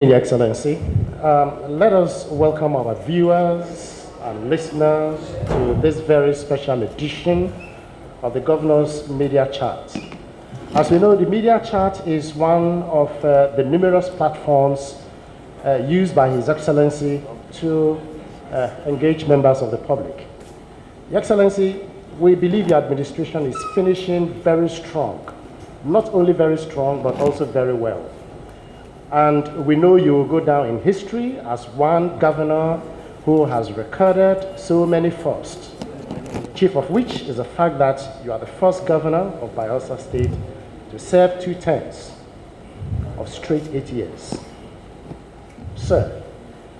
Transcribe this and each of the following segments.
Your Excellency, let us welcome our viewers and listeners to this very special edition of the Governor's Media Chat. As we know, the Media Chat is one of the numerous platforms used by His Excellency to engage members of the public. Your Excellency, we believe your administration is finishing very strong, not only very strong, but also very well. And we know you will go down in history as one governor who has recorded so many firsts, chief of which is the fact that you are the first governor of Bayelsa State to serve 2 terms of straight 8 years. Sir,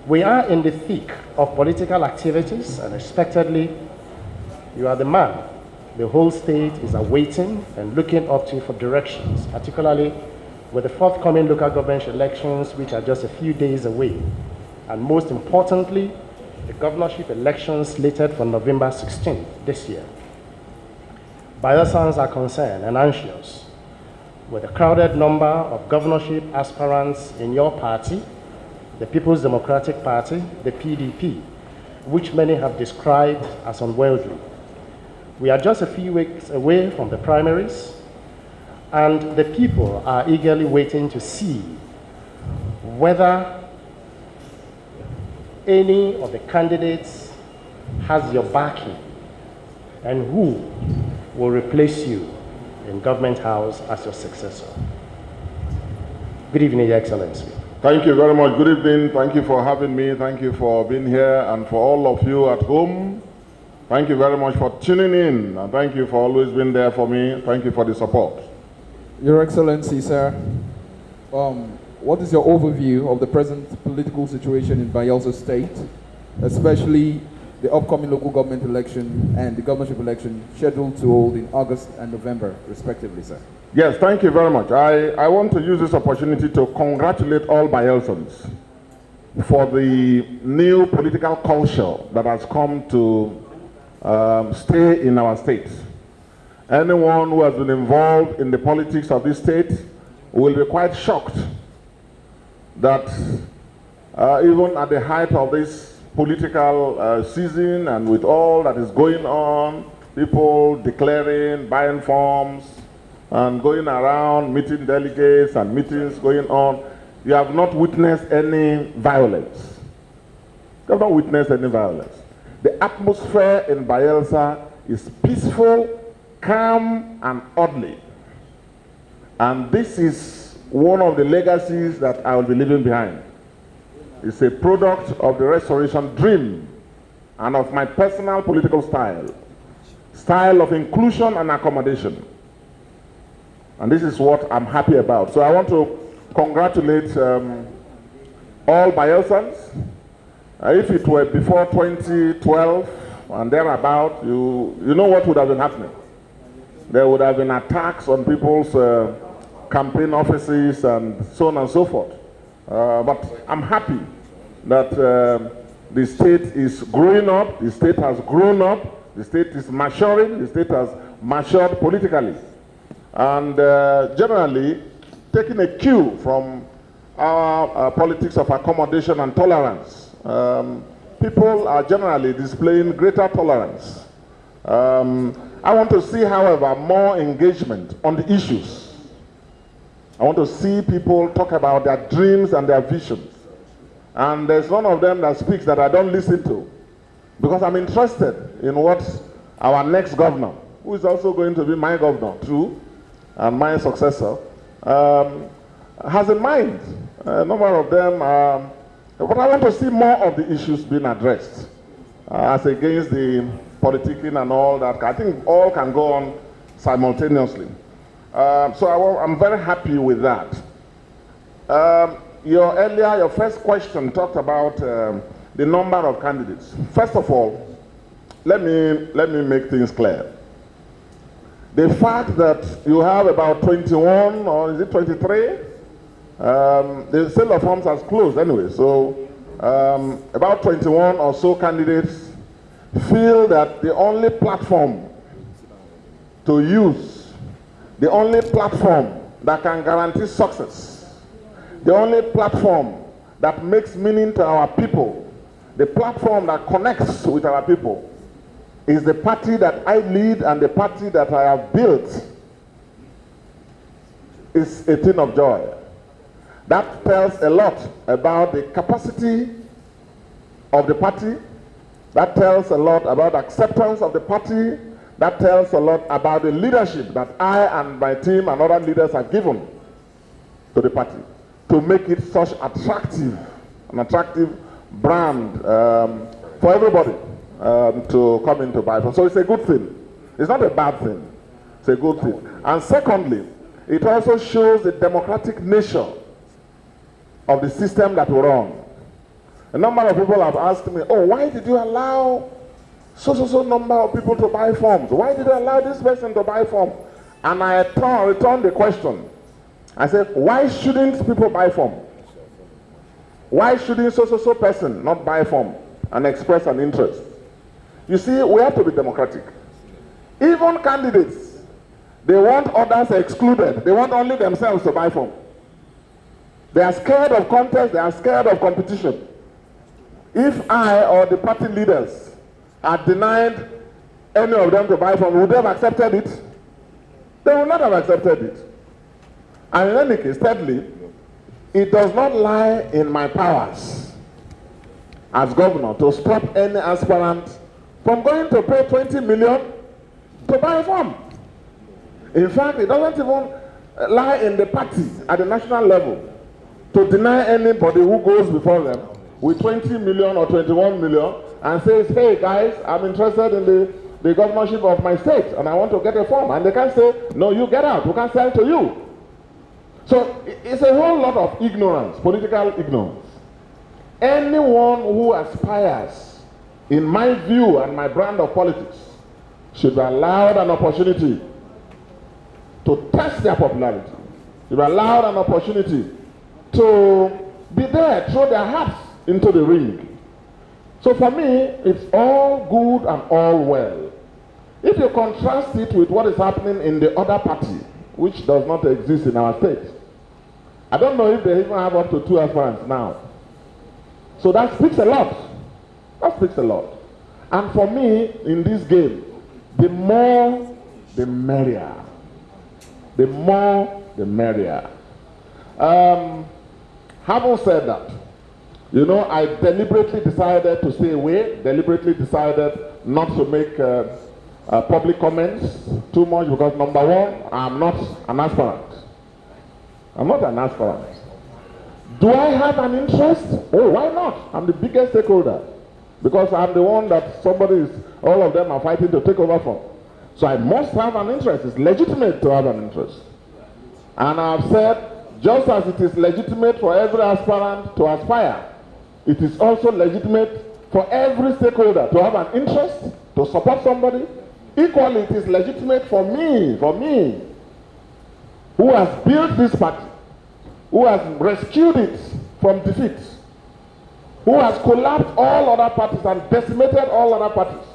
we are in the thick of political activities, and expectedly, you are the man the whole state is awaiting and looking up to for directions, particularly with the forthcoming local government elections, which are just a few days away, and most importantly, the governorship elections slated for November 16th this year. Bayelsans are concerned and anxious with the crowded number of governorship aspirants in your party, the People's Democratic Party, the PDP, which many have described as unwieldy. We are just a few weeks away from the primaries, and the people are eagerly waiting to see whether any of the candidates has your backing and who will replace you in Government House as your successor. Good evening, Your Excellency. Thank you very much. Good evening. Thank you for having me. Thank you for being here, and for all of you at home, thank you very much for tuning in, and thank you for always being there for me. Thank you for the support. Your Excellency, sir, what is your overview of the present political situation in Bayelsa State, especially the upcoming local government election and the governorship election scheduled to hold in August and November, respectively, sir? Yes, thank you very much. I want to use this opportunity to congratulate all Bayelsans for the new political culture that has come to stay in our state. Anyone who has been involved in the politics of this state will be quite shocked that even at the height of this political season, and with all that is going on, people declaring, buying forms, and going around meeting delegates and meetings going on, you have not witnessed any violence. You have not witnessed any violence. The atmosphere in Bayelsa is peaceful, calm, and orderly. And this is one of the legacies that I will be leaving behind. It's a product of the restoration dream and of my personal political style of inclusion and accommodation. And this is what I'm happy about. So I want to congratulate all Bayelsans. If it were before 2012 and thereabout, you know what would have been happening. There would have been attacks on people's campaign offices and so on and so forth. But I'm happy that the state is growing up, the state has grown up, the state is maturing, the state has matured politically. And generally, taking a cue from our politics of accommodation and tolerance, people are generally displaying greater tolerance. I want to see, however, more engagement on the issues. I want to see people talk about their dreams and their visions. And there's none of them that speaks that I don't listen to, because I'm interested in what our next governor, who is also going to be my governor too, and my successor, has in mind. A number of them, but I want to see more of the issues being addressed as against the politicking and all that. I think all can go on simultaneously. So I'm very happy with that. Your first question talked about the number of candidates. First of all, let me make things clear. The fact that you have about 21, or is it 23? The sale of forms has closed anyway, so about 21 or so candidates feel that the only platform to use, the only platform that can guarantee success, the only platform that makes meaning to our people, the platform that connects with our people, is the party that I lead and the party that I have built is a thing of joy. That tells a lot about the capacity of the party. That tells a lot about acceptance of the party. That tells a lot about the leadership that I and my team and other leaders have given to the party to make it such an attractive brand for everybody to come into Bible. So it's a good thing. It's not a bad thing. It's a good thing. And secondly, it also shows the democratic nature of the system that we run. A number of people have asked me, oh, why did you allow so number of people to buy forms? Why did you allow this person to buy forms? And I returned the question. I said, why shouldn't people buy form? Why shouldn't so person not buy form and express an interest? You see, we have to be democratic. Even candidates, they want others excluded. They want only themselves to buy form. They are scared of contest. They are scared of competition. If I or the party leaders had denied any of them to buy form, would they have accepted it? They would not have accepted it. And in any case, thirdly, it does not lie in my powers as governor to stop any aspirant from going to pay 20 million to buy a form. In fact, it doesn't even lie in the party at the national level to deny anybody who goes before them with 20 million or 21 million and says, hey guys, I'm interested in the governorship of my state and I want to get a form. And they can say, no, you get out, we can't sell to you. So it's a whole lot of ignorance, political ignorance. Anyone who aspires, in my view and my brand of politics, should be allowed an opportunity to test their popularity, should be allowed an opportunity to be there, throw their hearts into the ring. So for me, it's all good and all well. If you contrast it with what is happening in the other party, which does not exist in our state, I don't know if they even have up to 2 aspirants now. So that speaks a lot. That speaks a lot. And for me, in this game, the more, the merrier. The more, the merrier. Having said that, you know, I deliberately decided to stay away, deliberately decided not to make public comments too much because, number one, I'm not an aspirant. I'm not an aspirant. Do I have an interest? Oh, why not? I'm the biggest stakeholder because I'm the one that all of them are fighting to take over from. So I must have an interest. It's legitimate to have an interest. And I've said, just as it is legitimate for every aspirant to aspire, it is also legitimate for every stakeholder to have an interest, to support somebody. Equally, it is legitimate for me, who has built this party, who has rescued it from defeat, who has collapsed all other parties and decimated all other parties,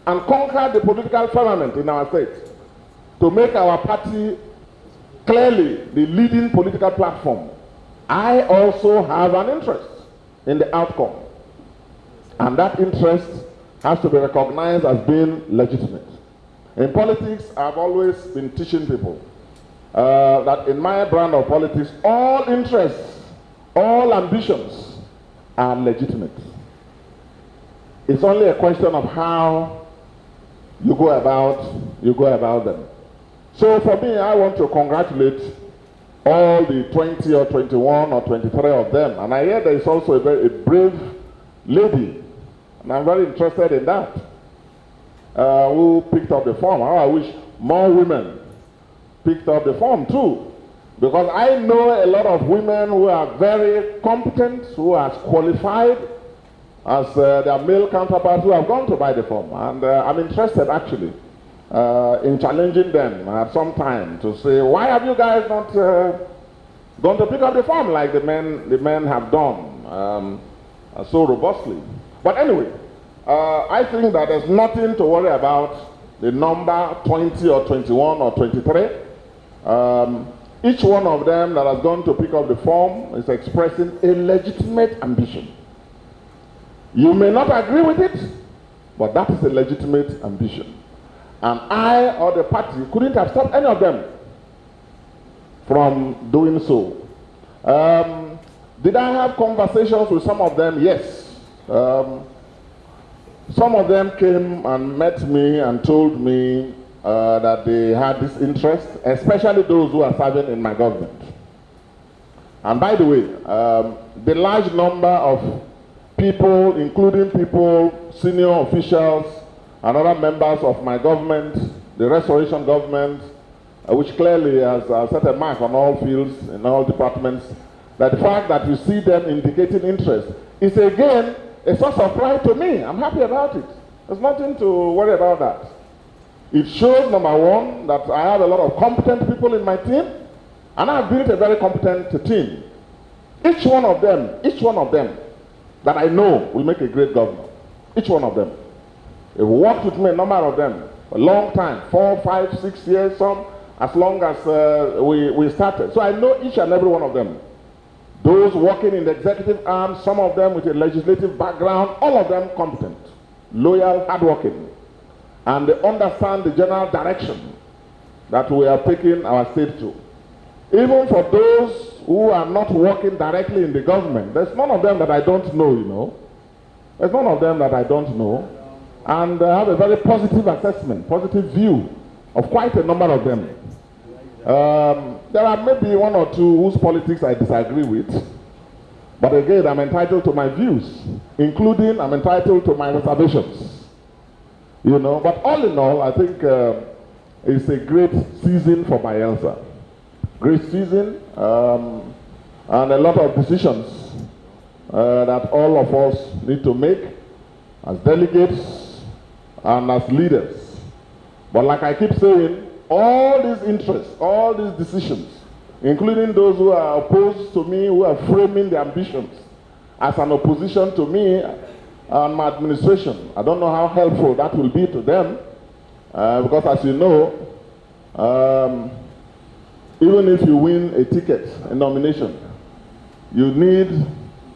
and conquered the political firmament in our state, to make our party clearly the leading political platform. I also have an interest in the outcome. And that interest has to be recognized as being legitimate. In politics, I've always been teaching people that in my brand of politics, all interests, all ambitions are legitimate. It's only a question of how you go about them. So for me, I want to congratulate all the 20 or 21 or 23 of them. And I hear there is also a brave lady, and I'm very interested in that, who picked up the form. How I wish more women picked up the form too. Because I know a lot of women who are very competent, who are qualified as their male counterparts who have gone to buy the form. And I'm interested actually in challenging them at some time to say, why have you guys not gone to pick up the form like the men have done so robustly? But anyway, I think that there's nothing to worry about the number 20 or 21 or 23. Each one of them that has gone to pick up the form is expressing a legitimate ambition. You may not agree with it, but that is a legitimate ambition. And I or the party couldn't have stopped any of them from doing so. Did I have conversations with some of them? Yes. Some of them came and met me and told me that they had this interest, especially those who are serving in my government. And by the way, the large number of people, including people, senior officials, and other members of my government, the restoration government, which clearly has set a mark on all fields, in all departments, that the fact that you see them indicating interest is again a source of pride to me. I'm happy about it. There's nothing to worry about that. It shows, number one, that I have a lot of competent people in my team, and I've built a very competent team. Each one of them that I know will make a great governor. Each one of them. They've worked with me, a number of them, a long time, 4, 5, 6 years, some as long as we started. So I know each and every one of them. Those working in the executive arm, some of them with a legislative background, all of them competent, loyal, hardworking, and they understand the general direction that we are taking our state to. Even for those who are not working directly in the government, there's none of them that I don't know, you know. There's none of them that I don't know. And I have a very positive assessment, positive view of quite a number of them. There are maybe one or two whose politics I disagree with. But again, I'm entitled to my views, including I'm entitled to my reservations. You know, but all in all, I think it's a great season for Bayelsa. Great season, and a lot of decisions that all of us need to make as delegates and as leaders. But like I keep saying, all these interests, all these decisions, including those who are opposed to me, who are framing their ambitions as an opposition to me and my administration, I don't know how helpful that will be to them, because as you know, even if you win a ticket, a nomination, you need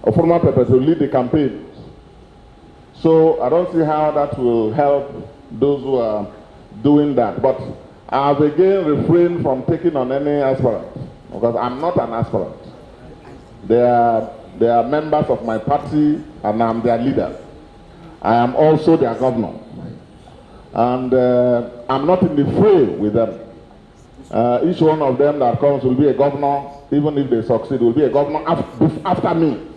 a former pepper to lead the campaign. So I don't see how that will help those who are doing that. But I've again refrained from taking on any aspirant, because I'm not an aspirant. They are members of my party, and I'm their leader. I am also their governor. And I'm not in the fray with them. Each one of them that comes will be a governor, even if they succeed, will be a governor after me.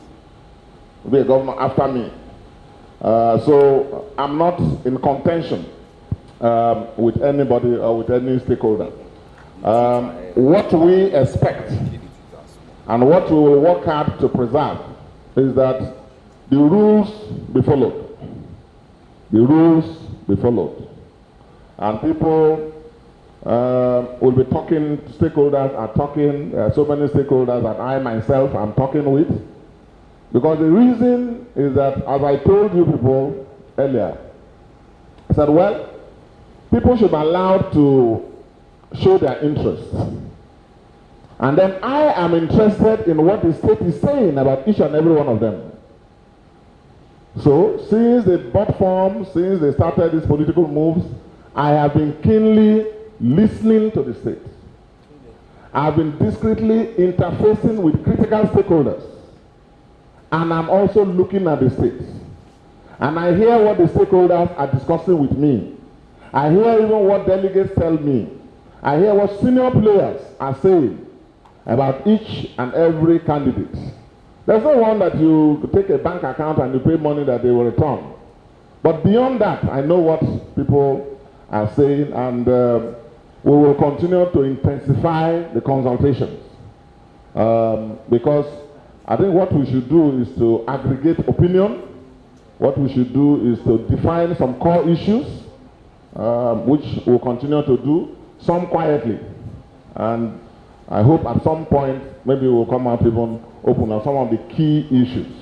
Will be a governor after me. So I'm not in contention with anybody or with any stakeholder. What we expect and what we will work hard to preserve is that the rules be followed. The rules be followed. And people will be talking, stakeholders are talking, so many stakeholders that I myself am talking with. Because the reason is that, as I told you people earlier, I said, well, people should be allowed to show their interests. And then I am interested in what the state is saying about each and every one of them. So, since they bought form, since they started these political moves, I have been keenly listening to the state. I have been discreetly interfacing with critical stakeholders. And I'm also looking at the state. And I hear what the stakeholders are discussing with me. I hear even what delegates tell me. I hear what senior players are saying about each and every candidate. There's no one that you take a bank account and you pay money that they will return. But beyond that, I know what people are saying, and we will continue to intensify the consultations. Because I think what we should do is to aggregate opinion. What we should do is to define some core issues, which we'll continue to do, some quietly. And I hope at some point, maybe we'll come out even open on some of the key issues.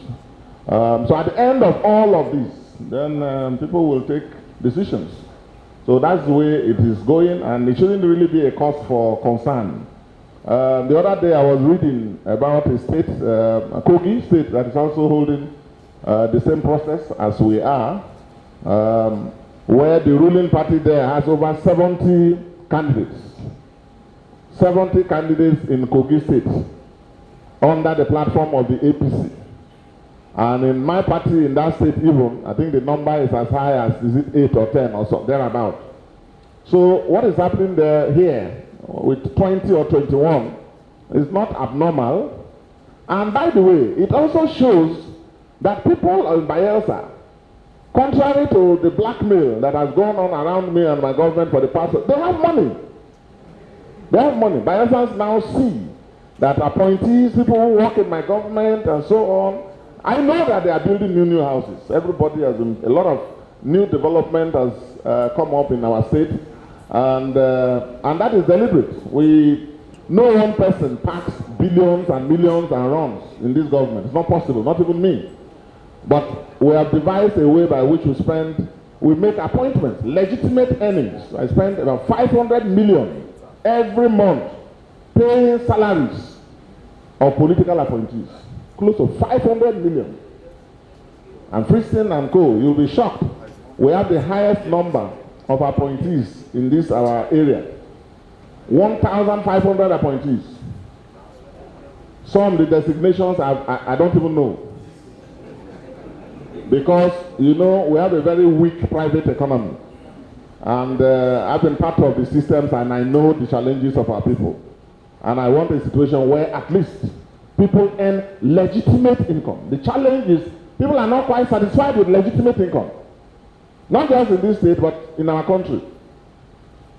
So at the end of all of this, then people will take decisions. So that's the way it is going, and it shouldn't really be a cause for concern. The other day I was reading about a state, Kogi state, that is also holding the same process as we are, where the ruling party there has over 70 candidates. 70 candidates in Kogi state under the platform of the APC. And in my party in that state even, I think the number is as high as, is it 8 or 10 or so, thereabout. So what is happening there here with 20 or 21 is not abnormal. And by the way, it also shows that people in Bayelsa, contrary to the blackmail that has gone on around me and my government for the past, they have money. They have money. Bayelsans now see that appointees, people who work in my government and so on, I know that they are building new houses. Everybody has been, a lot of new development has come up in our state, and that is deliberate. No one person packs billions and millions and runs in this government. It's not possible, not even me. But we have devised a way by which we make appointments, legitimate earnings. I spend about 500 million every month paying salaries of political appointees. Close to 500 million. And Christian and Co., you'll be shocked. We have the highest number of appointees in this our area. 1,500 appointees. Some of the designations I don't even know. Because, you know, we have a very weak private economy. And I've been part of the systems and I know the challenges of our people. And I want a situation where at least people earn legitimate income. The challenge is people are not quite satisfied with legitimate income. Not just in this state, but in our country.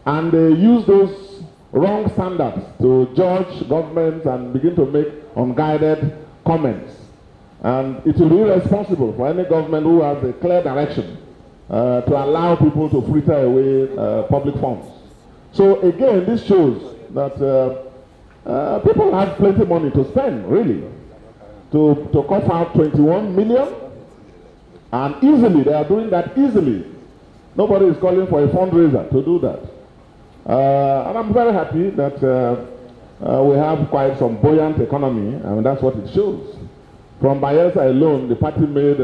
And they use those wrong standards to judge governments and begin to make unguided comments. And it will be irresponsible for any government who has a clear direction to allow people to fritter away public funds. So again, this shows that people have plenty of money to spend, really, to cough out 21 million, and easily, they are doing that easily. Nobody is calling for a fundraiser to do that. And I'm very happy that we have quite some buoyant economy, and that's what it shows. From Bayelsa alone, the party made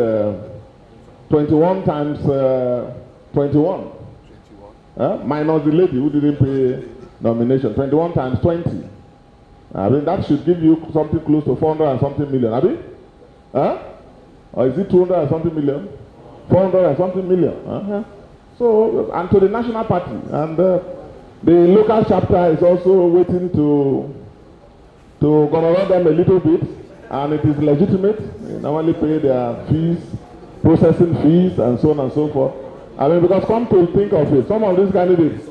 21 times 21. Minus the lady who didn't pay nomination. 21 times 20. I mean, that should give you something close to 400 and something million. Abi? Or is it 200 and something million? 400 and something million. So, and to the national party. And the local chapter is also waiting to governor them a little bit. And it is legitimate. They normally pay their fees, processing fees, and so on and so forth. I mean, because come to think of it, some of these candidates,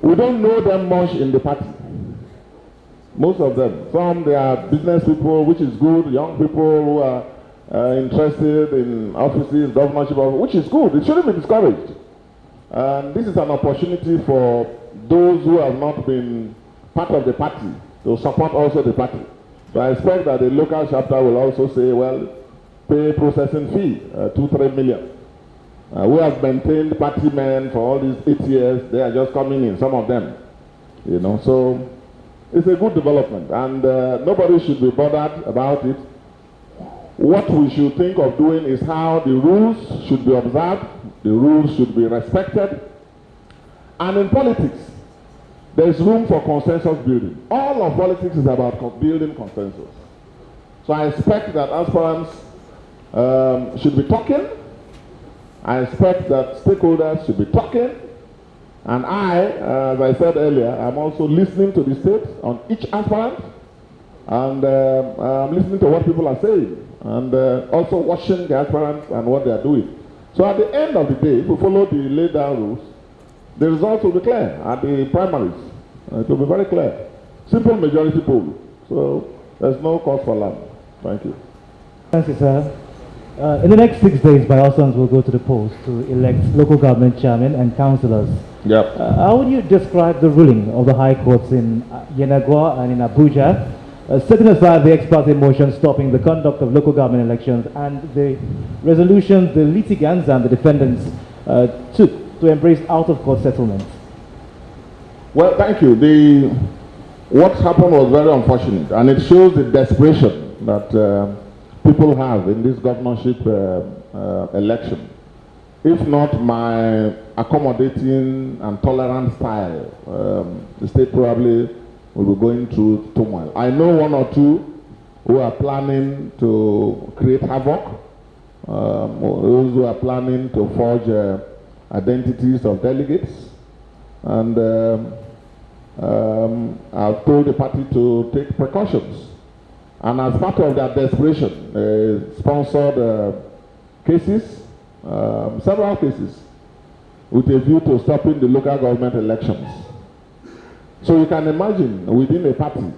we don't know them much in the party. Most of them. Some, they are business people, which is good, young people who are interested in offices, governorship, which is good. It shouldn't be discouraged. And this is an opportunity for those who have not been part of the party to support also the party. So I expect that the local chapter will also say, well, pay processing fee, 2-3 million. We have maintained party men for all these 8 years. They are just coming in, some of them. You know, so it's a good development, and nobody should be bothered about it. What we should think of doing is how the rules should be observed, the rules should be respected. And in politics, there is room for consensus building. All of politics is about building consensus. So I expect that aspirants should be talking. I expect that stakeholders should be talking. And I, as I said earlier, I'm also listening to the state on each aspirant. And I'm listening to what people are saying. And also watching the aspirants and what they are doing. So at the end of the day, if we follow the laid down rules, the results will be clear at the primaries. It will be very clear. Simple majority poll. So there's no cause for alarm. Thank you. Thank you, sir. In the next 6 days, Bayelsans will go to the polls to elect local government chairmen and councillors. Yep. How would you describe the ruling of the high courts in Yenagua and in Abuja, setting aside the ex parte motion stopping the conduct of local government elections and the resolutions the litigants and the defendants took to embrace out-of-court settlements? Well, thank you. what happened was very unfortunate, and it shows the desperation that people have in this governorship election. If not my accommodating and tolerant style, the state probably will be going through turmoil. I know one or two who are planning to create havoc, those who are planning to forge identities of delegates, and I've told the party to take precautions. And as part of their desperation, they sponsored cases, several cases, with a view to stopping the local government elections. So you can imagine within a party,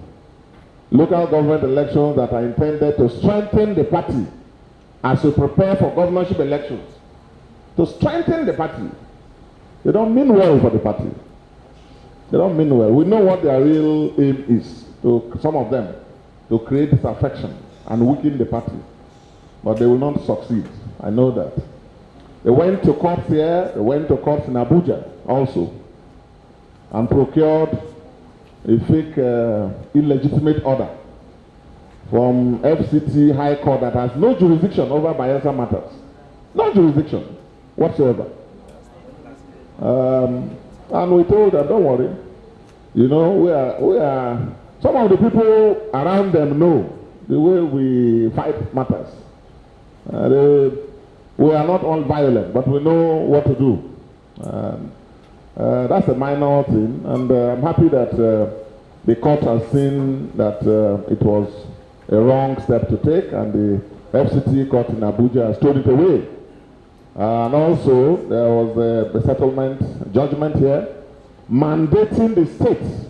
local government elections that are intended to strengthen the party as we prepare for governorship elections. To strengthen the party. They don't mean well for the party. They don't mean well. We know what their real aim is, to some of them, to create disaffection and weaken the party. But they will not succeed. I know that. They went to courts here, they went to courts in Abuja also, and procured a fake illegitimate order from FCT High Court that has no jurisdiction over Bayelsa matters. No jurisdiction whatsoever. And we told them, don't worry. You know, we are some of the people around them know the way we fight matters. We are not all violent, but we know what to do. That's a minor thing, and I'm happy that the court has seen that it was a wrong step to take, and the FCT court in Abuja has thrown it away. And also, there was the settlement judgment here mandating the states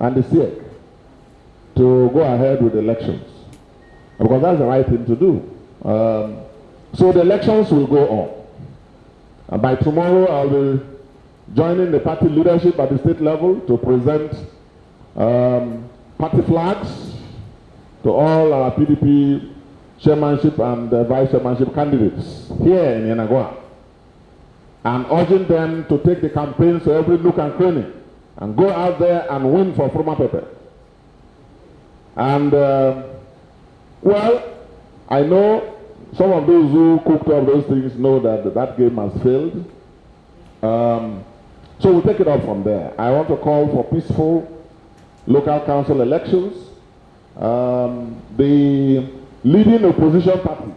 and the SIEC to go ahead with elections, because that's the right thing to do. So the elections will go on. And by tomorrow, I'll be joining the party leadership at the state level to present party flags to all our PDP chairmanship and vice chairmanship candidates here in Yenagoa, and urging them to take the campaigns to every nook and cranny and go out there and win for Froma Pepe. And, well, I know some of those who cooked up those things know that that game has failed. So we'll take it up from there. I want to call for peaceful local council elections. The leading opposition party,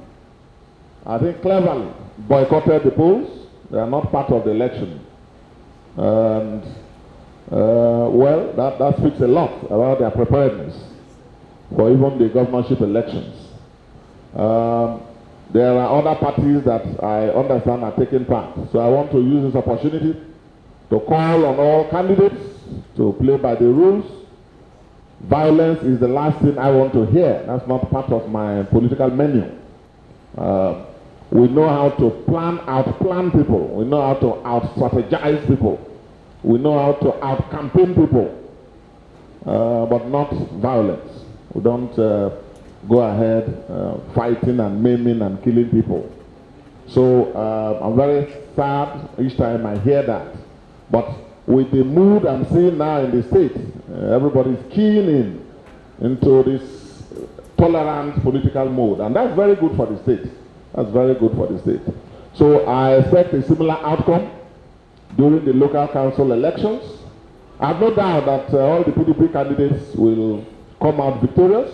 I think, cleverly boycotted the polls. They are not part of the election. And, well, that speaks a lot about their preparedness for even the governorship elections. There are other parties that I understand are taking part. So I want to use this opportunity to call on all candidates to play by the rules. Violence is the last thing I want to hear. That's not part of my political menu. We know how to out-plan people. We know how to out-strategize people. We know how to out-campaign people, but not violence. We don't go ahead fighting and maiming and killing people. So I'm very sad each time I hear that. But with the mood I'm seeing now in the state, everybody's keen into this tolerant political mode, and that's very good for the state. That's very good for the state. So I expect a similar outcome during the local council elections. I have no doubt that all the PDP candidates will come out victorious.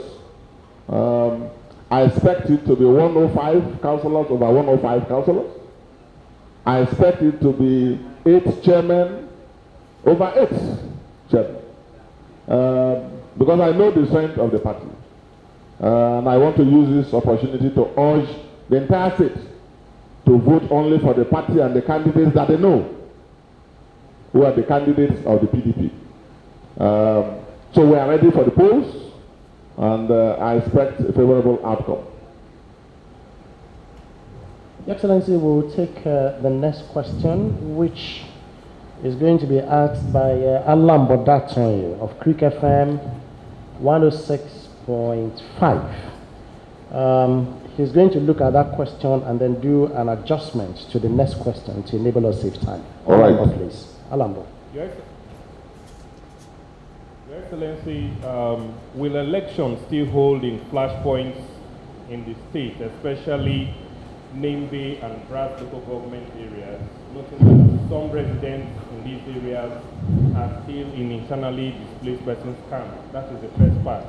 I expect it to be 105 councillors over 105 councillors. I expect it to be 8 chairmen over 8 chairmen. Because I know the strength of the party. And I want to use this opportunity to urge the entire state to vote only for the party and the candidates that they know, who are the candidates of the PDP. So we are ready for the polls, and I expect a favorable outcome. Your Excellency, we'll take the next question, which is going to be asked by Alan Bodatonye of Creek FM 106.5. He's going to look at that question and then do an adjustment to the next question to enable us save time. All right. Alambo, please. Alambo. Your Excellency, will elections still hold in flashpoints in the state, especially Nimbe and Brass local government areas, noting that some residents in these areas are still in internally displaced persons camp? That is the first part.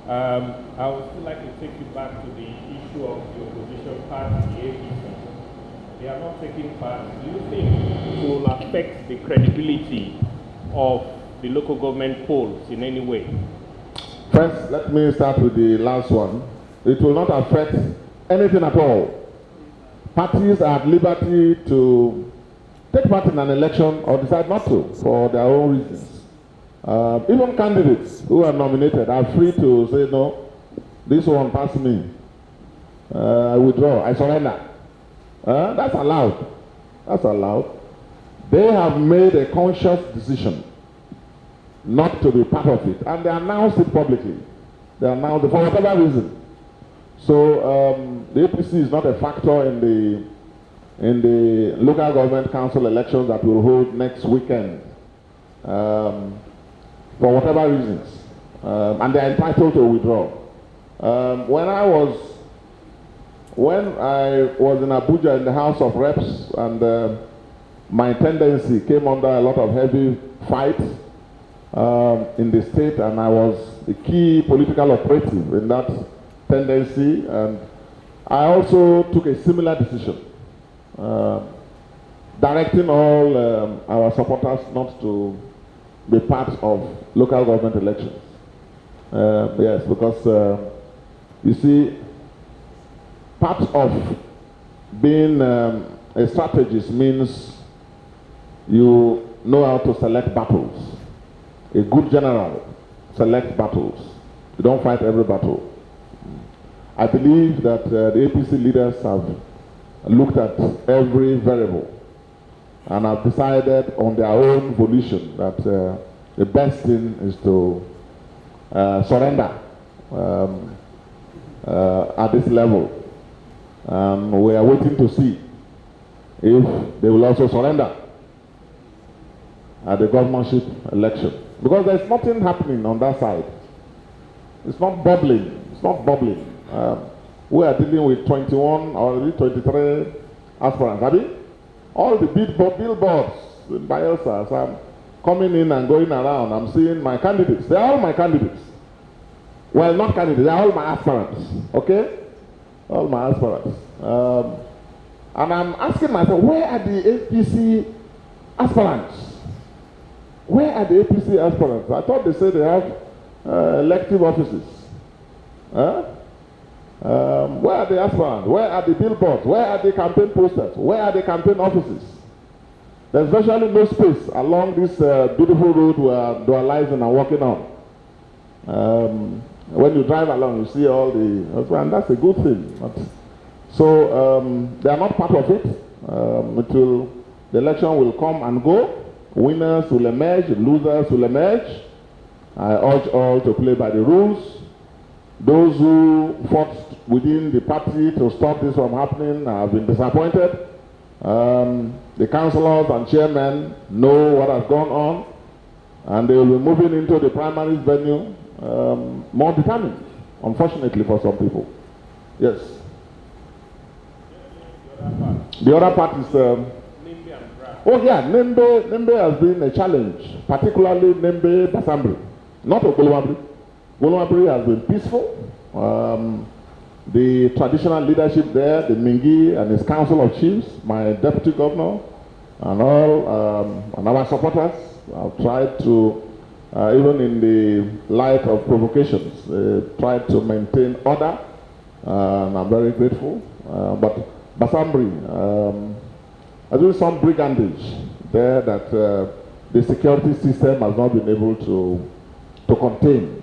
I would still like to take you back to the issue of the opposition party, the APC. They are not taking part. Do you think it will affect the credibility of the local government polls in any way? First, let me start with the last one. It will not affect anything at all. Parties are at liberty to take part in an election or decide not to for their own reasons. Even candidates who are nominated are free to say, no, this one passed me. I withdraw, I surrender. That's allowed. That's allowed. They have made a conscious decision not to be part of it, and they announced it publicly. They announced it for whatever reason. So the APC is not a factor in the local government council elections that will hold next weekend for whatever reasons, and they are entitled to withdraw. When I was in Abuja in the House of Reps, and my tendency came under a lot of heavy fight in the state, and I was the key political operative in that tendency, and I also took a similar decision, directing all our supporters not to be part of local government elections. Yes, because you see, part of being a strategist means you know how to select battles. A good general selects battles. You don't fight every battle. I believe that the APC leaders have looked at every variable and have decided on their own volition that the best thing is to surrender at this level. We are waiting to see if they will also surrender at the governorship election. Because there's nothing happening on that side. It's not bubbling. It's not bubbling. We are dealing with 21 or 23 aspirants. Have you? All the billboards in Bayelsa, as I'm coming in and going around, I'm seeing my candidates. They're all my candidates. Well, not candidates, they're all my aspirants. Okay? All my aspirants. And I'm asking myself, where are the APC aspirants? Where are the APC aspirants? I thought they said they have elective offices. Where are the aspirants? Where are the billboards? Where are the campaign posters? Where are the campaign offices? There's virtually no space along this beautiful road we are dualizing and working on. When you drive along, you see all the, and that's a good thing. So they are not part of it. The election will come and go. Winners will emerge, losers will emerge. I urge all to play by the rules. Those who fought within the party to stop this from happening have been disappointed. The councillors and chairmen know what has gone on, and they will be moving into the primaries venue more determined, unfortunately for some people. Yes. The other part is... oh yeah, Nimbe has been a challenge, particularly Nimbe Basambri, not Ogbolowabri. Ogbolowabri has been peaceful. The traditional leadership there, the Mingi and his council of chiefs, my deputy governor, and all, and our supporters have tried to, even in the light of provocations, tried to maintain order, and I'm very grateful. But Basambri, I do some brigandage there that the security system has not been able to contain.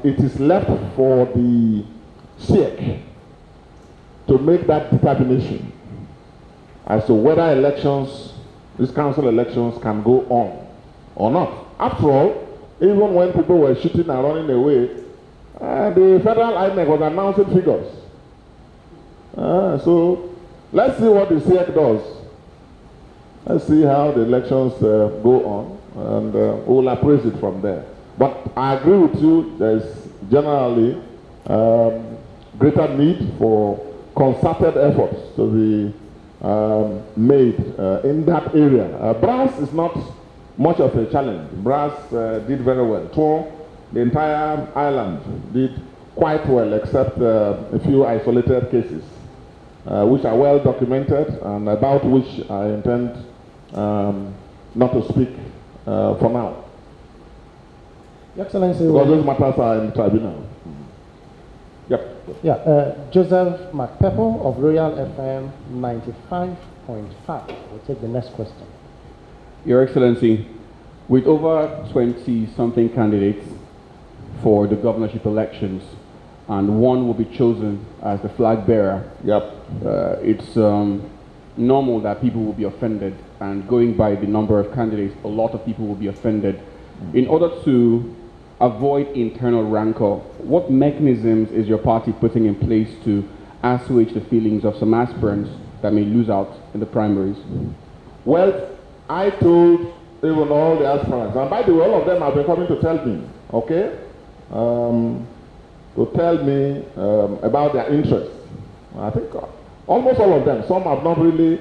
It is left for the SEC to make that determination as to whether elections, these council elections, can go on or not. After all, even when people were shooting and running away, the federal INEC was announcing figures. So let's see what the SEC does. Let's see how the elections go on, and we'll appraise it from there. But I agree with you, there's generally greater need for concerted efforts to be made in that area. Brass is not much of a challenge. Brass did very well. The entire island did quite well, except a few isolated cases, which are well documented and about which I intend not to speak for now. Your Excellency. Because those matters are in the tribunal. Yep. Yeah, Joseph McPepple of Royal FM 95.5 will take the next question. Your Excellency, with over 20-something candidates for the governorship elections, and one will be chosen as the flag bearer, Yep. it's normal that people will be offended, and going by the number of candidates, a lot of people will be offended. In order to avoid internal rancor, what mechanisms is your party putting in place to assuage the feelings of some aspirants that may lose out in the primaries? Well, I told even all the aspirants, and by the way, all of them have been coming to tell me, okay, to tell me about their interests. I think almost all of them. Some have not really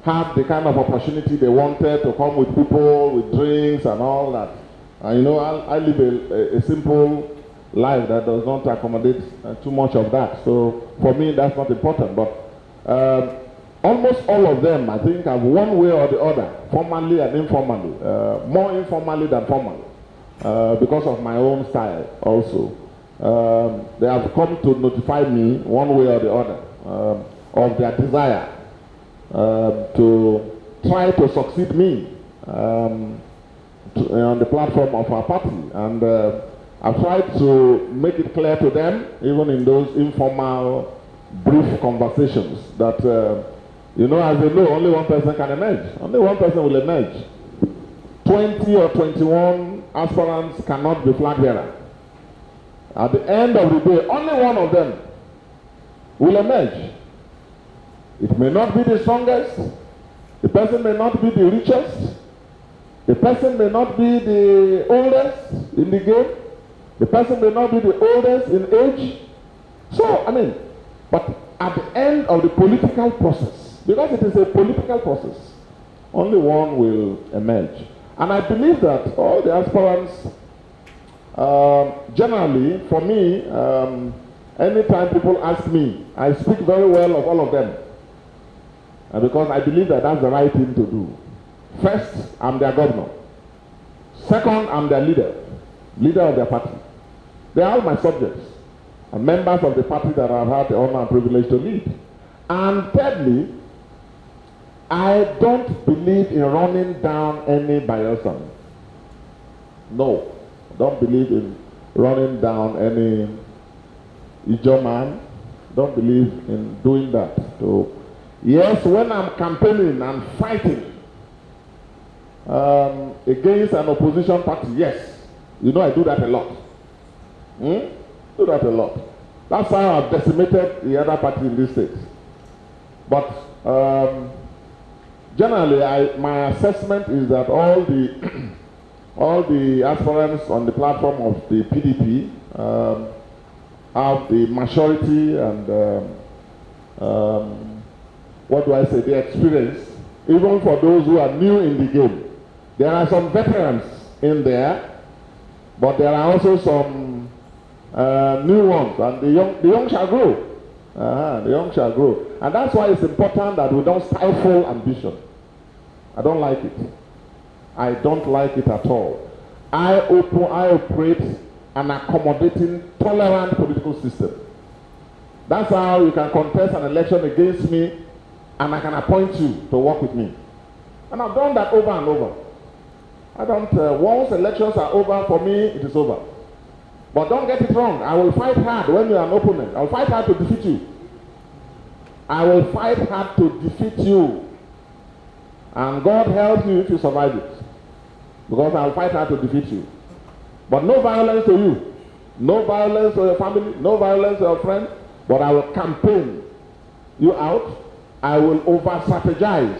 had the kind of opportunity they wanted to come with people, with drinks and all that. And you know, I live a simple life that does not accommodate too much of that. So for me, that's not important. But almost all of them, I think, have one way or the other, formally and informally, more informally than formally, because of my own style also. They have come to notify me one way or the other of their desire to try to succeed me on the platform of our party. And I've tried to make it clear to them, even in those informal, brief conversations, that, you know, as they know, only one person can emerge. Only one person will emerge. 20 or 21 aspirants cannot be flag bearer. At the end of the day, only one of them will emerge. It may not be the strongest, the person may not be the richest, the person may not be the oldest in the game, the person may not be the oldest in age. So, I mean, but at the end of the political process, because it is a political process, only one will emerge. And I believe that all the aspirants, generally, for me, anytime people ask me, I speak very well of all of them. Because I believe that that's the right thing to do. First, I'm their governor. Second, I'm their leader of their party. They are all my subjects and members of the party that I've had the honor and privilege to lead. And thirdly, I don't believe in running down any Bayelsan. No, I don't believe in running down any Ijo man. Don't believe in doing that. So, yes, when I'm campaigning and fighting against an opposition party, yes, you know I do that a lot. Do that a lot. That's how I've decimated the other party in this state. But generally, my assessment is that all the aspirants on the platform of the PDP have the maturity and what do I say, the experience, even for those who are new in the game. There are some veterans in there, but there are also some new ones, and the young shall grow. The young shall grow. And that's why it's important that we don't stifle ambition. I don't like it. I don't like it at all. I operate an accommodating, tolerant political system. That's how you can contest an election against me, and I can appoint you to work with me. And I've done that over and over. I don't, once elections are over, for me, it is over. But don't get it wrong. I will fight hard when you are an opponent. I will fight hard to defeat you. I will fight hard to defeat you. And God help you if you survive it. Because I will fight hard to defeat you. But no violence to you. No violence to your family. No violence to your friends. But I will campaign you out. I will over-strategize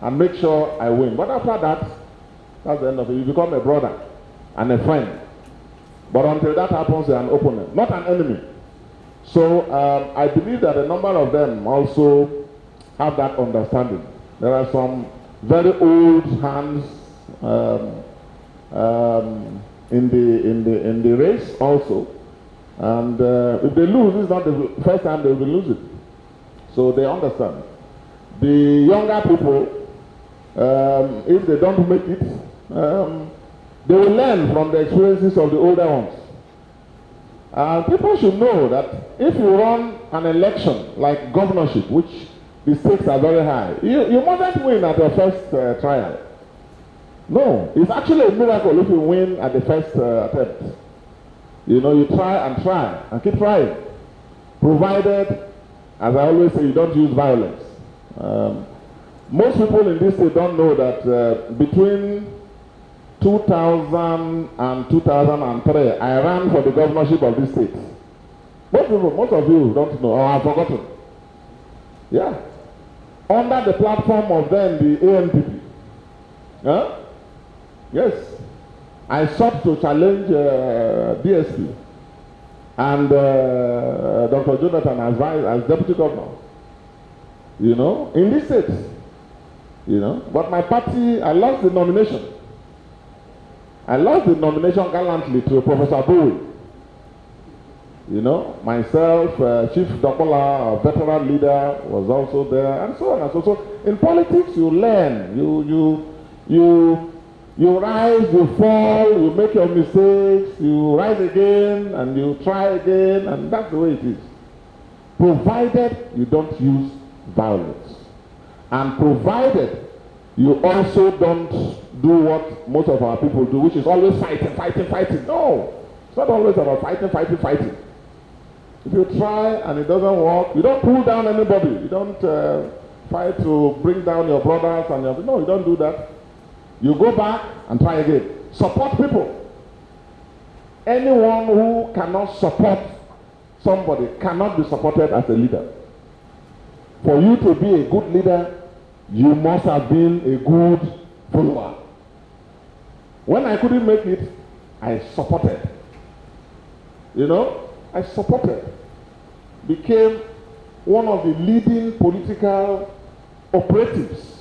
and make sure I win. But after that, that's the end of it. You become a brother. and a friend. But until that happens, they're an opponent, not an enemy. So I believe that a number of them also have that understanding. There are some very old hands in the race also, and if they lose, it's not the first time they will be losing. So they understand. The younger people, if they don't make it, they will learn from the experiences of the older ones. And people should know that if you run an election like governorship, which the stakes are very high, you mustn't win at your first trial. No, it's actually a miracle if you win at the first attempt. You know, you try and keep trying, provided, as I always say, you don't use violence. Most people in this state don't know that between 2000 and 2003, I ran for the governorship of this state. Most of you don't know, or have forgotten. Yeah. Under the platform of then the ANPP. Huh? Yes. I sought to challenge DSP and Dr. Jonathan as deputy governor. You know, in this state. You know, but my party, I lost the nomination. I lost the nomination gallantly to Professor Bowie. You know, myself, Chief Dokola, a veteran leader, was also there, and so on and so on. So in politics, you learn, you rise, you fall, you make your mistakes, you rise again, and you try again, and that's the way it is. Provided you don't use violence, and provided you also don't do what most of our people do, which is always fighting. No, it's not always about fighting. If you try and it doesn't work, you don't pull down anybody. You don't try to bring down your brothers and your... No, you don't do that. You go back and try again. Support people. Anyone who cannot support somebody cannot be supported as a leader. For you to be a good leader, you must have been a good follower. When I couldn't make it, I supported. You know, I supported. Became one of the leading political operatives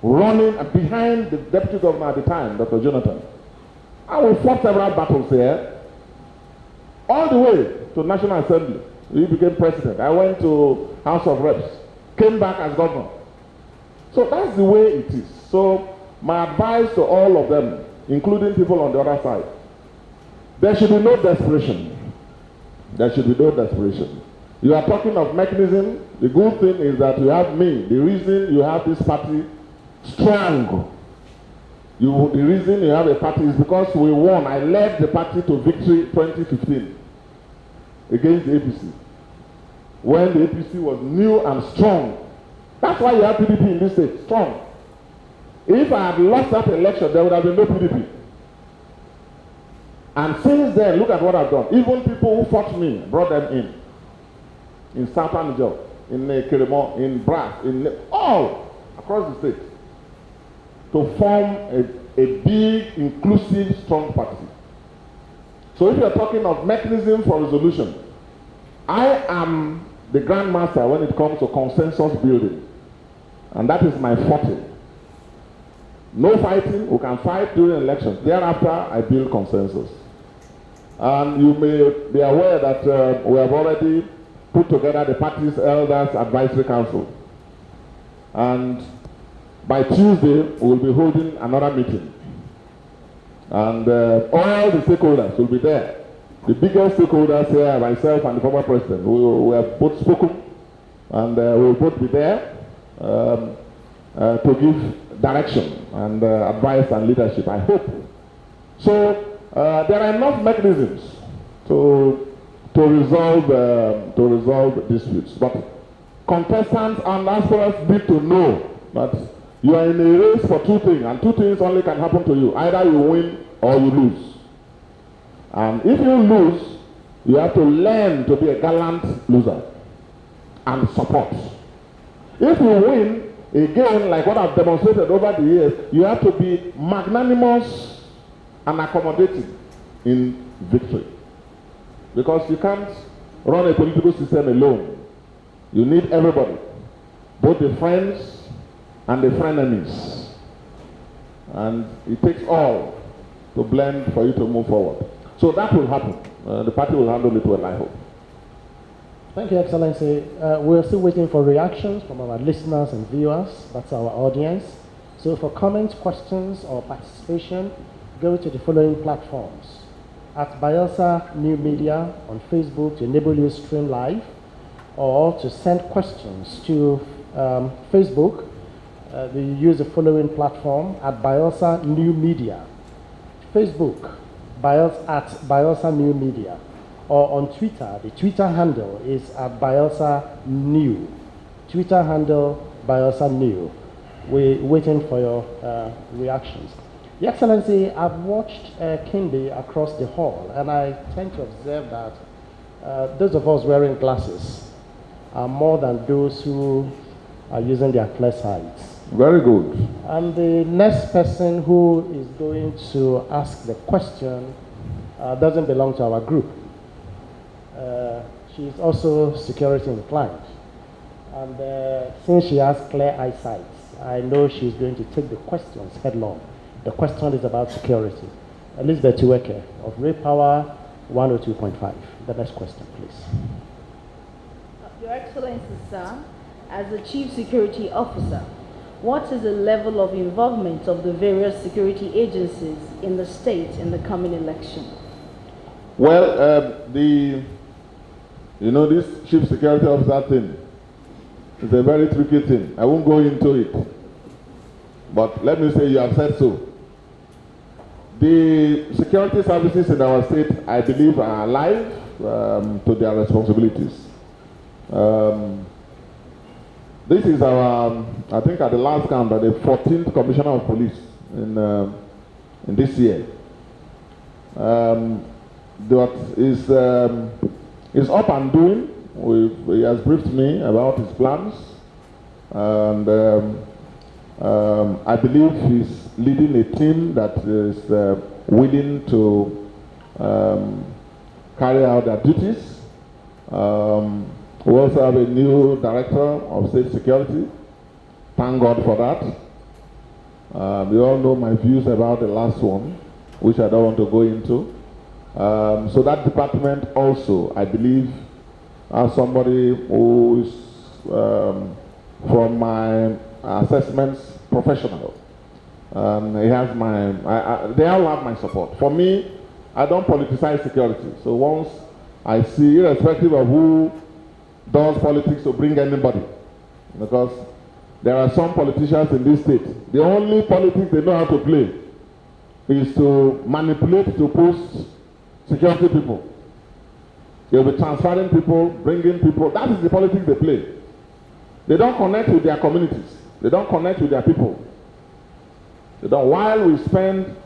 running behind the deputy governor at the time, Dr. Jonathan. And we fought several battles here, all the way to National Assembly. He became president. I went to House of Reps, came back as governor. So that's the way it is. So my advice to all of them, including people on the other side, there should be no desperation. There should be no desperation. You are talking of mechanism. The good thing is that you have me. The reason you have this party strong, the reason you have a party is because we won. I led the party to victory 2015 against the APC. When the APC was new and strong. That's why you have PDP in this state, strong. If I had lost that election, there would have been no PDP. And since then, look at what I've done. Even people who fought me, brought them in Southern Nigeria, in Keremo, in Brass, in all across the state, to form a big, inclusive, strong party. So if you're talking of mechanism for resolution, I am the grandmaster when it comes to consensus building. And that is my forte. No fighting, we can fight during elections. Thereafter, I build consensus. And you may be aware that we have already put together the party's elders advisory council. And by Tuesday, we will be holding another meeting. And all the stakeholders will be there. The biggest stakeholders here, myself and the former president, we have both spoken, and we will both be there to give direction and advice and leadership, I hope. So there are enough mechanisms to resolve disputes. But contestants and aspirants need to know that you are in a race for two things, and two things only can happen to you. Either you win or you lose. And if you lose, you have to learn to be a gallant loser and support. If you win, again, like what I've demonstrated over the years, you have to be magnanimous and accommodating in victory. Because you can't run a political system alone. You need everybody, both the friends and the frenemies. And it takes all to blend for you to move forward. So that will happen. The party will handle it well, I hope. Thank you, Excellency. We're still waiting for reactions from our listeners and viewers. That's our audience. So for comments, questions, or participation, go to the following platforms. At Bayelsa New Media on Facebook to enable you to stream live, or to send questions to Facebook, you use the following platform at Bayelsa New Media. Facebook, at Bayelsa New Media. Or on Twitter, the Twitter handle is at Bayelsa New. Twitter handle Bayelsa New. We're waiting for your reactions. Your Excellency, I've watched Kindi across the hall, and I tend to observe that those of us wearing glasses are more than those who are using their clear sights. Very good. And the next person who is going to ask the question doesn't belong to our group. She's also security inclined. And since she has clear eyesight, I know she's going to take the questions headlong. The question is about security. Elizabeth Tuweke of Ray Power 102.5. The next question, please. Your Excellency, sir, as the Chief Security Officer, what is the level of involvement of the various security agencies in the state in the coming election? Well, this chief security officer thing is a very tricky thing. I won't go into it. But let me say you have said so. The security services in our state, I believe, are alive to their responsibilities. This is our, I think at the last count, the 14th Commissioner of Police in this year. That is up and doing. He has briefed me about his plans, and I believe he's leading a team that is willing to carry out their duties. We also have a new director of state security. Thank God for that. You all know my views about the last one, which I don't want to go into. So that department also, I believe, has somebody who is, from my assessments, professional. He has they all have my support. For me, I don't politicize security. So once I see, irrespective of who does politics, to bring anybody, because there are some politicians in this state, the only politics they know how to play is to manipulate to post security people. They'll be transferring people, bringing people. That is the politics they play. They don't connect with their communities. They don't connect with their people. They don't. While we spend,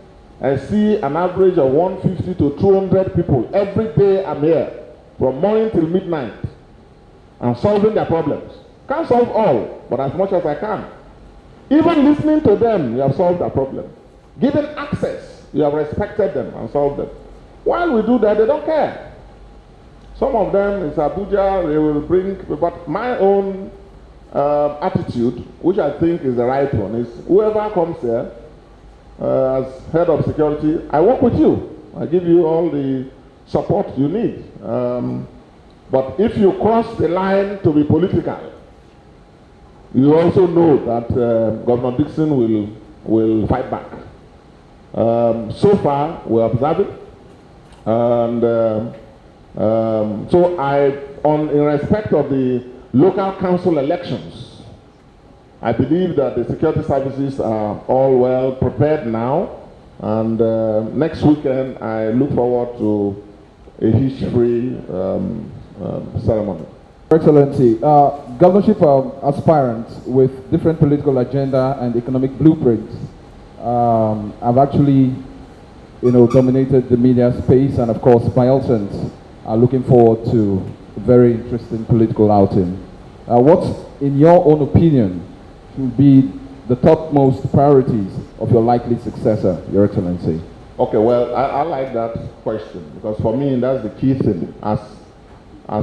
I see an average of 150 to 200 people every day I'm here, from morning till midnight, and solving their problems. Can't solve all, but as much as I can. Even listening to them, you have solved their problem. Given access, you have respected them and solved them. While we do that, they don't care. Some of them is Abuja, they will bring, but my own attitude, which I think is the right one, is whoever comes here as head of security, I work with you. I give you all the support you need. But if you cross the line to be political, you also know that Governor Dickson will fight back. So far, we're observing. And so in respect of the local council elections, I believe that the security services are all well prepared now. And next weekend, I look forward to a hitch-free ceremony. Excellency, governorship aspirants with different political agenda and economic blueprints have actually, dominated the media space, and of course, Bayelsans are looking forward to a very interesting political outing. What, in your own opinion, should be the topmost priorities of your likely successor, Your Excellency? Okay, well, I like that question because for me that's the key thing as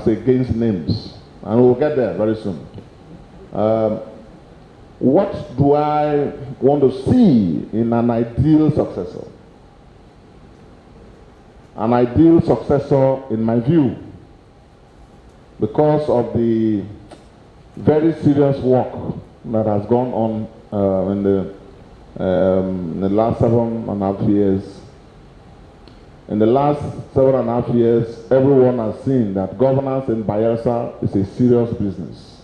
against names, and we'll get there very soon. What do I want to see in an ideal successor? An ideal successor, in my view, because of the very serious work that has gone on in the last 7.5 years. In the last 7.5 years, everyone has seen that governance in Bayelsa is a serious business.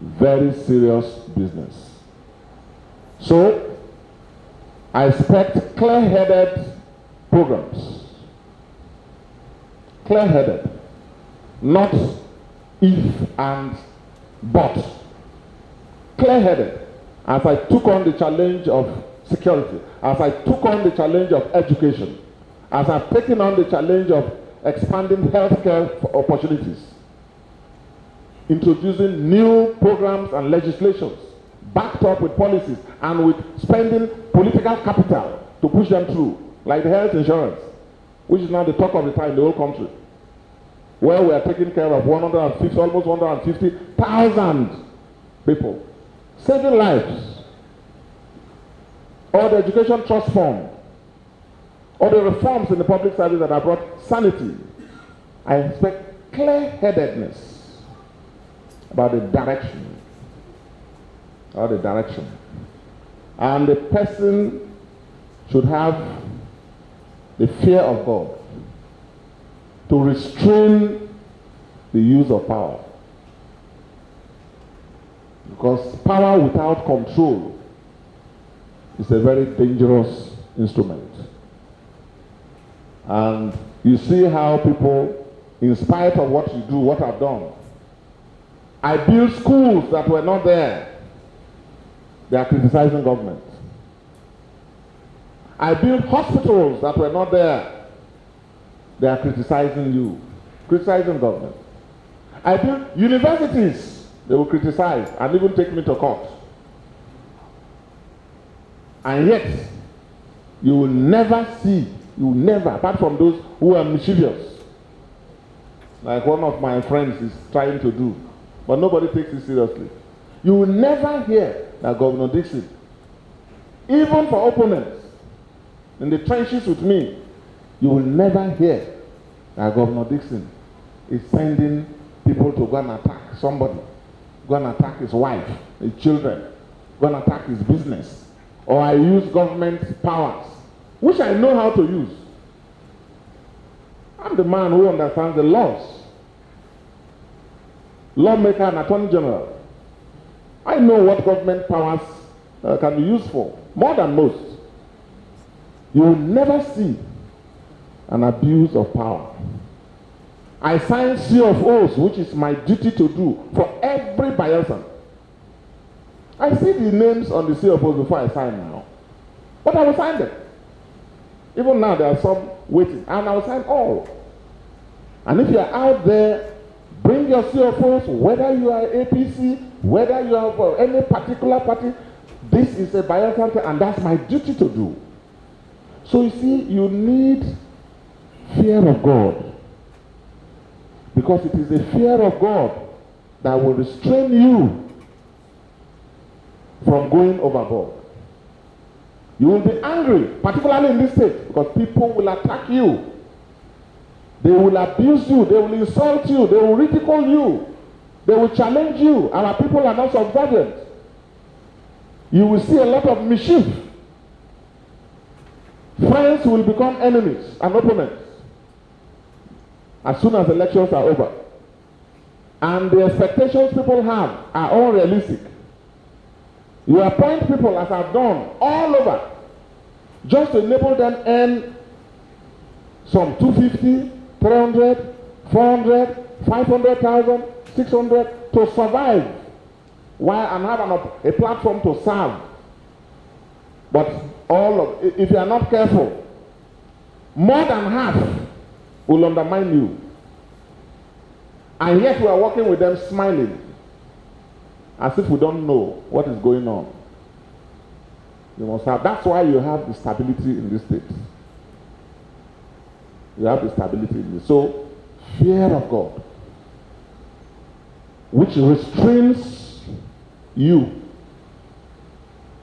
Very serious business. So, I expect clear-headed programs. Clear-headed. Not if and but. Clear-headed. As I took on the challenge of security, as I took on the challenge of education, as I've taken on the challenge of expanding healthcare opportunities, introducing new programs and legislations, backed up with policies and with spending political capital to push them through, like the health insurance, which is now the talk of the town in the whole country, where we are taking care of almost 150,000 people, saving lives, or the education trust fund, or the reforms in the public service that have brought sanity. I expect clear-headedness about the direction, and the person should have the fear of God to restrain the use of power, because power without control is a very dangerous instrument. And you see how people, in spite of what you do, what I've done, I built schools that were not there. They are criticizing government. I built hospitals that were not there. They are criticizing you, criticizing government. I built universities. They will criticize and even take me to court. And yet, you will never see, apart from those who are mischievous, like one of my friends is trying to do, but nobody takes it seriously. You will never hear that Governor Dickson, even for opponents, in the trenches with me, you will never hear that Governor Dickson is sending people to go and attack somebody, go and attack his wife, his children, go and attack his business, or I use government powers, which I know how to use. I'm the man who understands the laws, lawmaker and attorney general. I know what government powers can be used for, more than most. You will never see an abuse of power. I sign CFOs, which is my duty to do for every Bayelsan. I see the names on the CFOs before I sign now, but I will sign them. Even now, there are some waiting, and I will sign all. And if you are out there, bring your CFOs, whether you are APC, whether you are for any particular party. This is a Bayelsan thing, and that's my duty to do. So you see, you need fear of God, because it is the fear of God that will restrain you from going overboard. You will be angry, particularly in this state, because people will attack you. They will abuse you, they will insult you, they will ridicule you, they will challenge you. Our people are not subservient. You will see a lot of mischief. Friends will become enemies and opponents as soon as elections are over. And the expectations people have are unrealistic. You appoint people, as I've done, all over, just to enable them earn some 250, 300, 400, 500,000, 600 to survive, while and have a platform to serve. But if you are not careful, more than half will undermine you. And yet we are working with them smiling, as if we don't know what is going on. You must have, that's why you have the stability in this state. You have the stability in this. So, fear of God, which restrains you,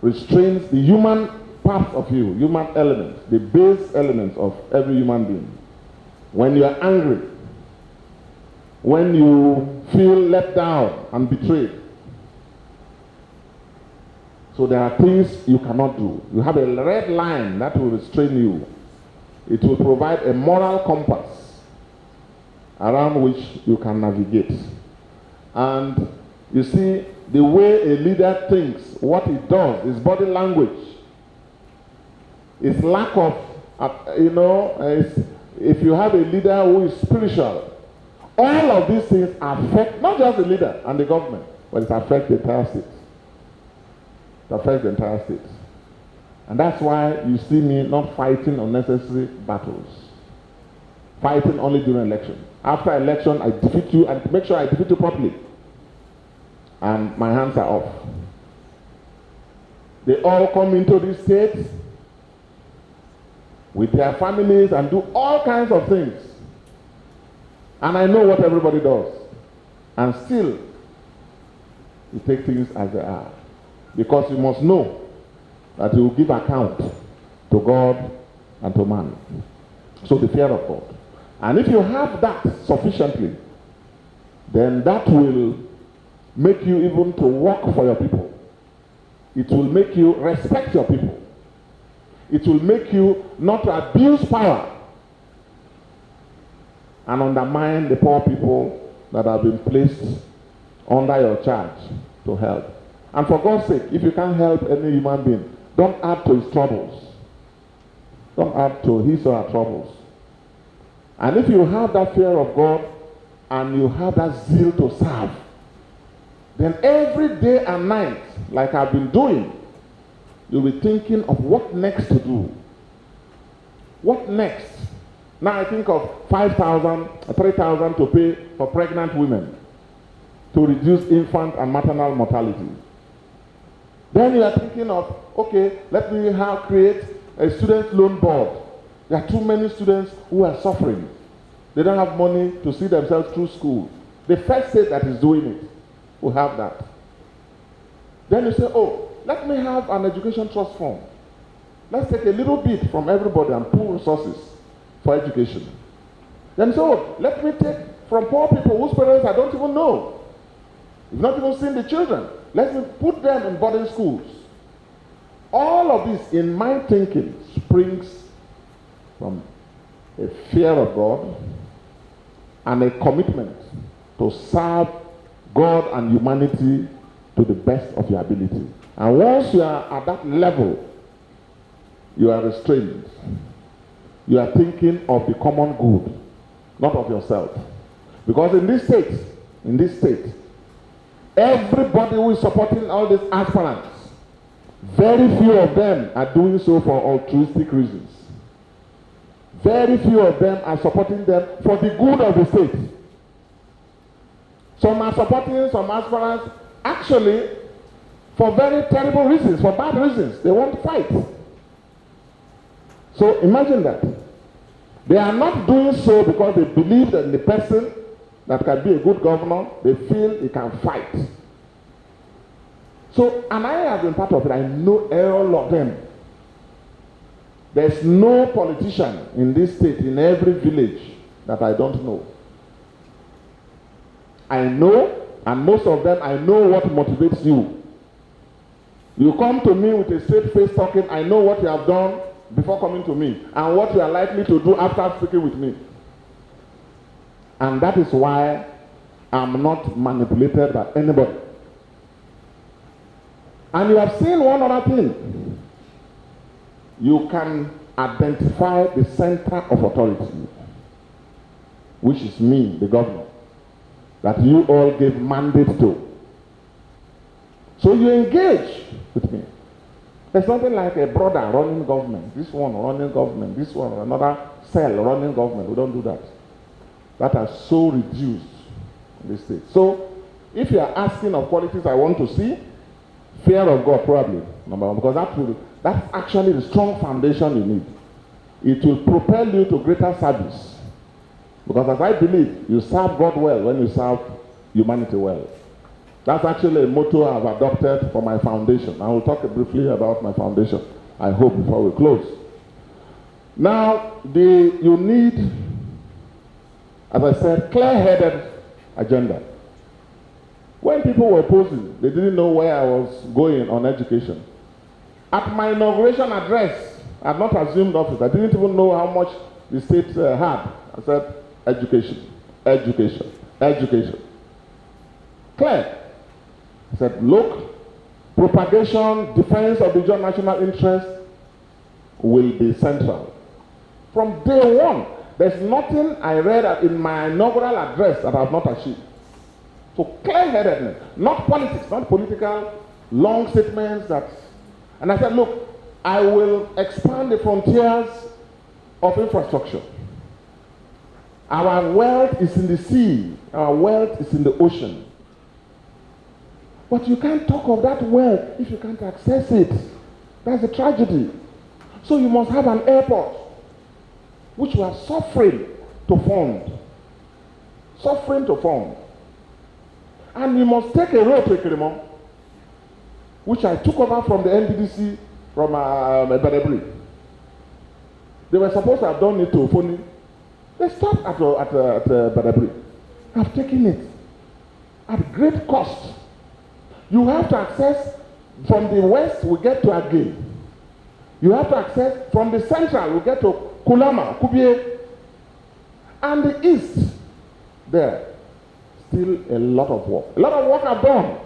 restrains the human parts of you, human elements, the base elements of every human being. When you are angry, when you feel let down and betrayed. So there are things you cannot do. You have a red line that will restrain you. It will provide a moral compass around which you can navigate. And you see, the way a leader thinks, what he does, his body language, his lack of, if you have a leader who is spiritual, all of these things affect not just the leader and the government, but it affects the entire state. It affects the entire state. And that's why you see me not fighting unnecessary battles. Fighting only during election. After election, I defeat you and make sure I defeat you properly. And my hands are off. They all come into this state with their families and do all kinds of things. And I know what everybody does. And still, you take things as they are. Because you must know that you will give account to God and to man. So the fear of God. And if you have that sufficiently, then that will make you even to work for your people. It will make you respect your people. It will make you not to abuse power and undermine the poor people that have been placed under your charge to help. And for God's sake, if you can't help any human being, don't add to his troubles. Don't add to his or her troubles. And if you have that fear of God and you have that zeal to serve, then every day and night, like I've been doing, you'll be thinking of what next to do. What next? Now I think of 5,000, 3,000 to pay for pregnant women to reduce infant and maternal mortality. Then you are thinking of, okay, let me create a student loan board. There are too many students who are suffering. They don't have money to see themselves through school. The first state that is doing it will have that. Then you say, oh, let me have an education trust fund. Let's take a little bit from everybody and pool resources for education. Then so let me take from poor people whose parents I don't even know. You've not even seen the children. Let me put them in boarding schools. All of this, in my thinking, springs from a fear of God and a commitment to serve God and humanity to the best of your ability. And once you are at that level, you are restrained. You are thinking of the common good, not of yourself. Because in this state, everybody who is supporting all these aspirants, very few of them are doing so for altruistic reasons. Very few of them are supporting them for the good of the state. Some are supporting some aspirants actually for very terrible reasons, for bad reasons. They want to fight. So imagine that. They are not doing so because they believe that the person that can be a good governor, they feel he can fight. So, and I have been part of it. I know all of them. There's no politician in this state, in every village, that I don't know. I know, and most of them, I know what motivates you. You come to me with a straight face talking, I know what you have done before coming to me, and what you are likely to do after speaking with me. And that is why I'm not manipulated by anybody. And you have seen one other thing. You can identify the center of authority, which is me, the governor, that you all gave mandate to. So you engage with me. There's nothing like a brother running government, this one running government, this one another cell running government. We don't do that. That are so reduced in this state. So if you are asking of qualities I want to see, fear of God probably, number one, because that's actually the strong foundation you need. it will propel you to greater service. Because as I believe, you serve God well when you serve humanity well. That's actually a motto I've adopted for my foundation. I will talk briefly about my foundation, I hope, before we close. Now, you need, as I said, clear-headed agenda. When people were opposing, they didn't know where I was going on education. At my inauguration address, I had not assumed office. I didn't even know how much the state had. I said, education, education, education. Clear. I said, look, propagation, defense of the joint national interest will be central. From day one, there's nothing I read in my inaugural address that I have not achieved. So clear-headedness, not politics, not political, long statements that... And I said, look, I will expand the frontiers of infrastructure. Our wealth is in the sea. Our wealth is in the ocean. But you can't talk of that wealth if you can't access it. That's a tragedy. So you must have an airport, which we are suffering to fund. Suffering to fund. And we must take a road to Ekirimo, which I took over from the NDDC from Badabri. They were supposed to have done it to Ofoni. They stopped at Badabri. I've taken it at great cost. You have to access from the west, we get to Agay. You have to access from the central, we get to Kulama, Kubie. And the east, there, still a lot of work. A lot of work are done,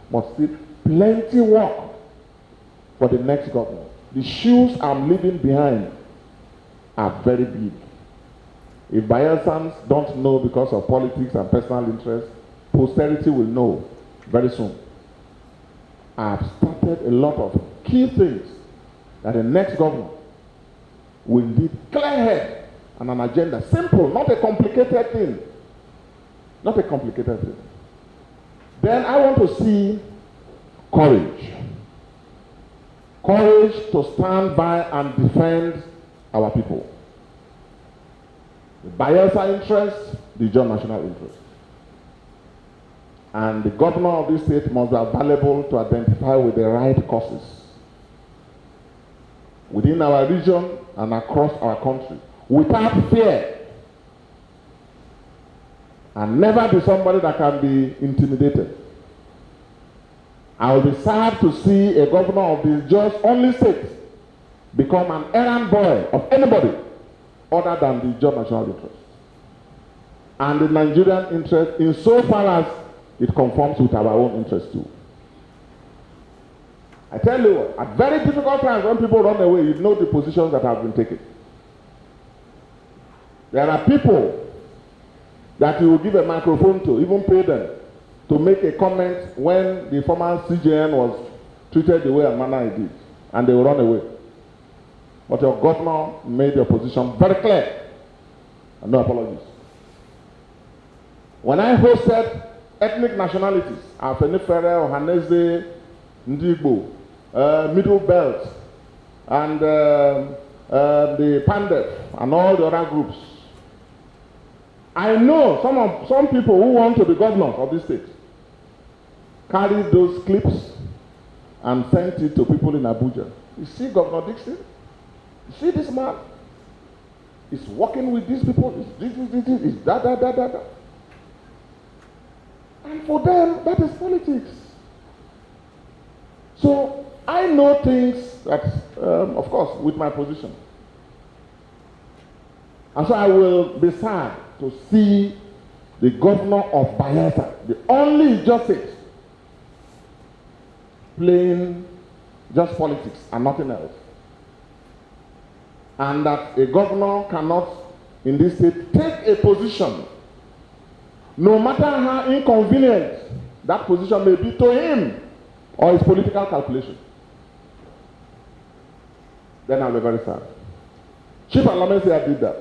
but still plenty work for the next government. The shoes I'm leaving behind are very big. If Bayelsans don't know because of politics and personal interest, posterity will know very soon. I've started a lot of key things that the next government will need clear head and an agenda. Simple, not a complicated thing. Not a complicated thing. Then I want to see courage. Courage to stand by and defend our people. The Bayelsa interest, the joint national interest. And the governor of this state must be available to identify with the right causes within our region and across our country without fear. And never be somebody that can be intimidated. I will be sad to see a governor of the just only state become an errand boy of anybody other than the joint national interest. And the Nigerian interest insofar as it conforms with our own interest too. I tell you what, at very difficult times when people run away, you know the positions that have been taken. There are people that you will give a microphone to, even pay them, to make a comment when the former CJN was treated the way and manner he did, and they will run away. But your governor made your position very clear, and no apologies. When I hosted ethnic nationalities, Afenifere, Ohanese, Ndigbo, Middle Belt, and the Pandef, and all the other groups, I know some people who want to be governors of this state carried those clips and sent it to people in Abuja. You see Governor Dickson? You see this man? He's working with these people. Is that. And for them, that is politics. So I know things that, of course, with my position. And so I will be sad to see the governor of Bayelsa, the only justice, playing just politics and nothing else. And that a governor cannot, in this state, take a position, no matter how inconvenient that position may be to him or his political calculation. Then I'll be very sad. Chief Alamesi did that.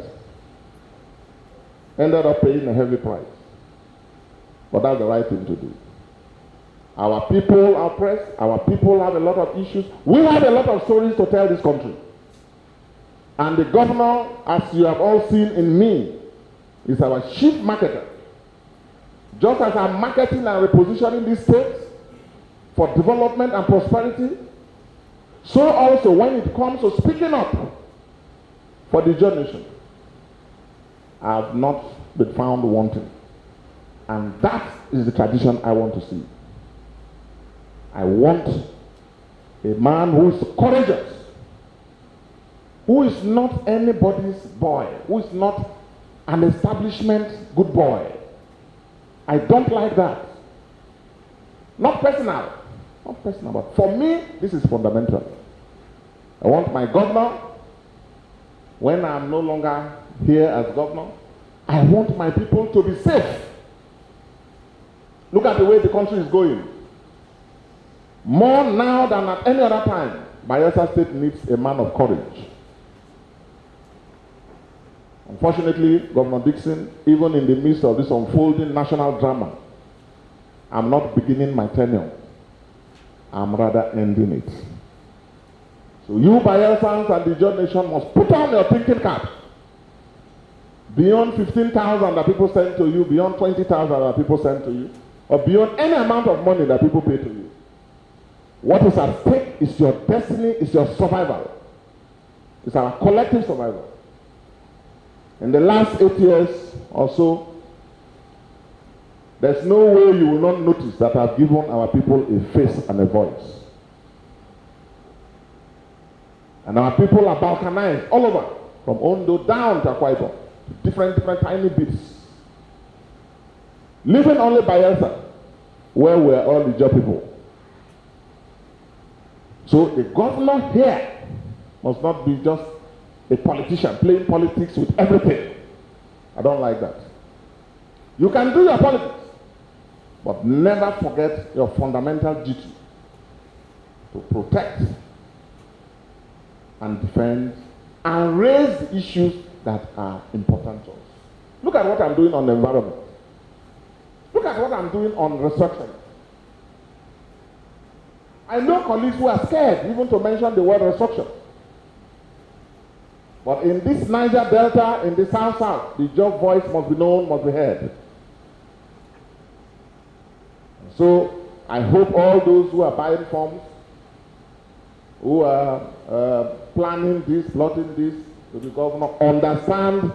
Ended up paying a heavy price. But that's the right thing to do. Our people are oppressed. Our people have a lot of issues. We have a lot of stories to tell this country. And the governor, as you have all seen in me, is our chief marketer. Just as I'm marketing and repositioning this state for development and prosperity, so also when it comes to speaking up for the Ijaw nation, I have not been found wanting. And that is the tradition I want to see. I want a man who is courageous, who is not anybody's boy, who is not an establishment good boy. I don't like that. Not personal, but for me, this is fundamental. I want my governor, when I'm no longer here as governor, I want my people to be safe. Look at the way the country is going. More now than at any other time, Bayelsa State needs a man of courage. Unfortunately, Governor Dickson, even in the midst of this unfolding national drama, I'm not beginning my tenure. I'm rather ending it. So you Bayelsans and the Ijaw nation must put on your thinking cap. Beyond 15,000 that people send to you, beyond 20,000 that people send to you, or beyond any amount of money that people pay to you. What is at stake is your destiny, is your survival. It's our collective survival. In the last 8 years or so, there's no way you will not notice that I've given our people a face and a voice. And our people are balkanized all over, from Ondo down to Akwa Ibom, different tiny bits. Leaving only Bayelsa, where we're all the Ijaw people. So the governor here must not be just a politician playing politics with everything. I don't like that. You can do your politics, but never forget your fundamental duty to protect and defend and raise the issues that are important to us. Look at what I'm doing on the environment. Look at what I'm doing on restructuring. I know colleagues who are scared even to mention the word restructure. But in this Niger Delta, in the South, the Ijaw voice must be known, must be heard. So I hope all those who are buying forms, who are planning this, plotting this to the governor, understand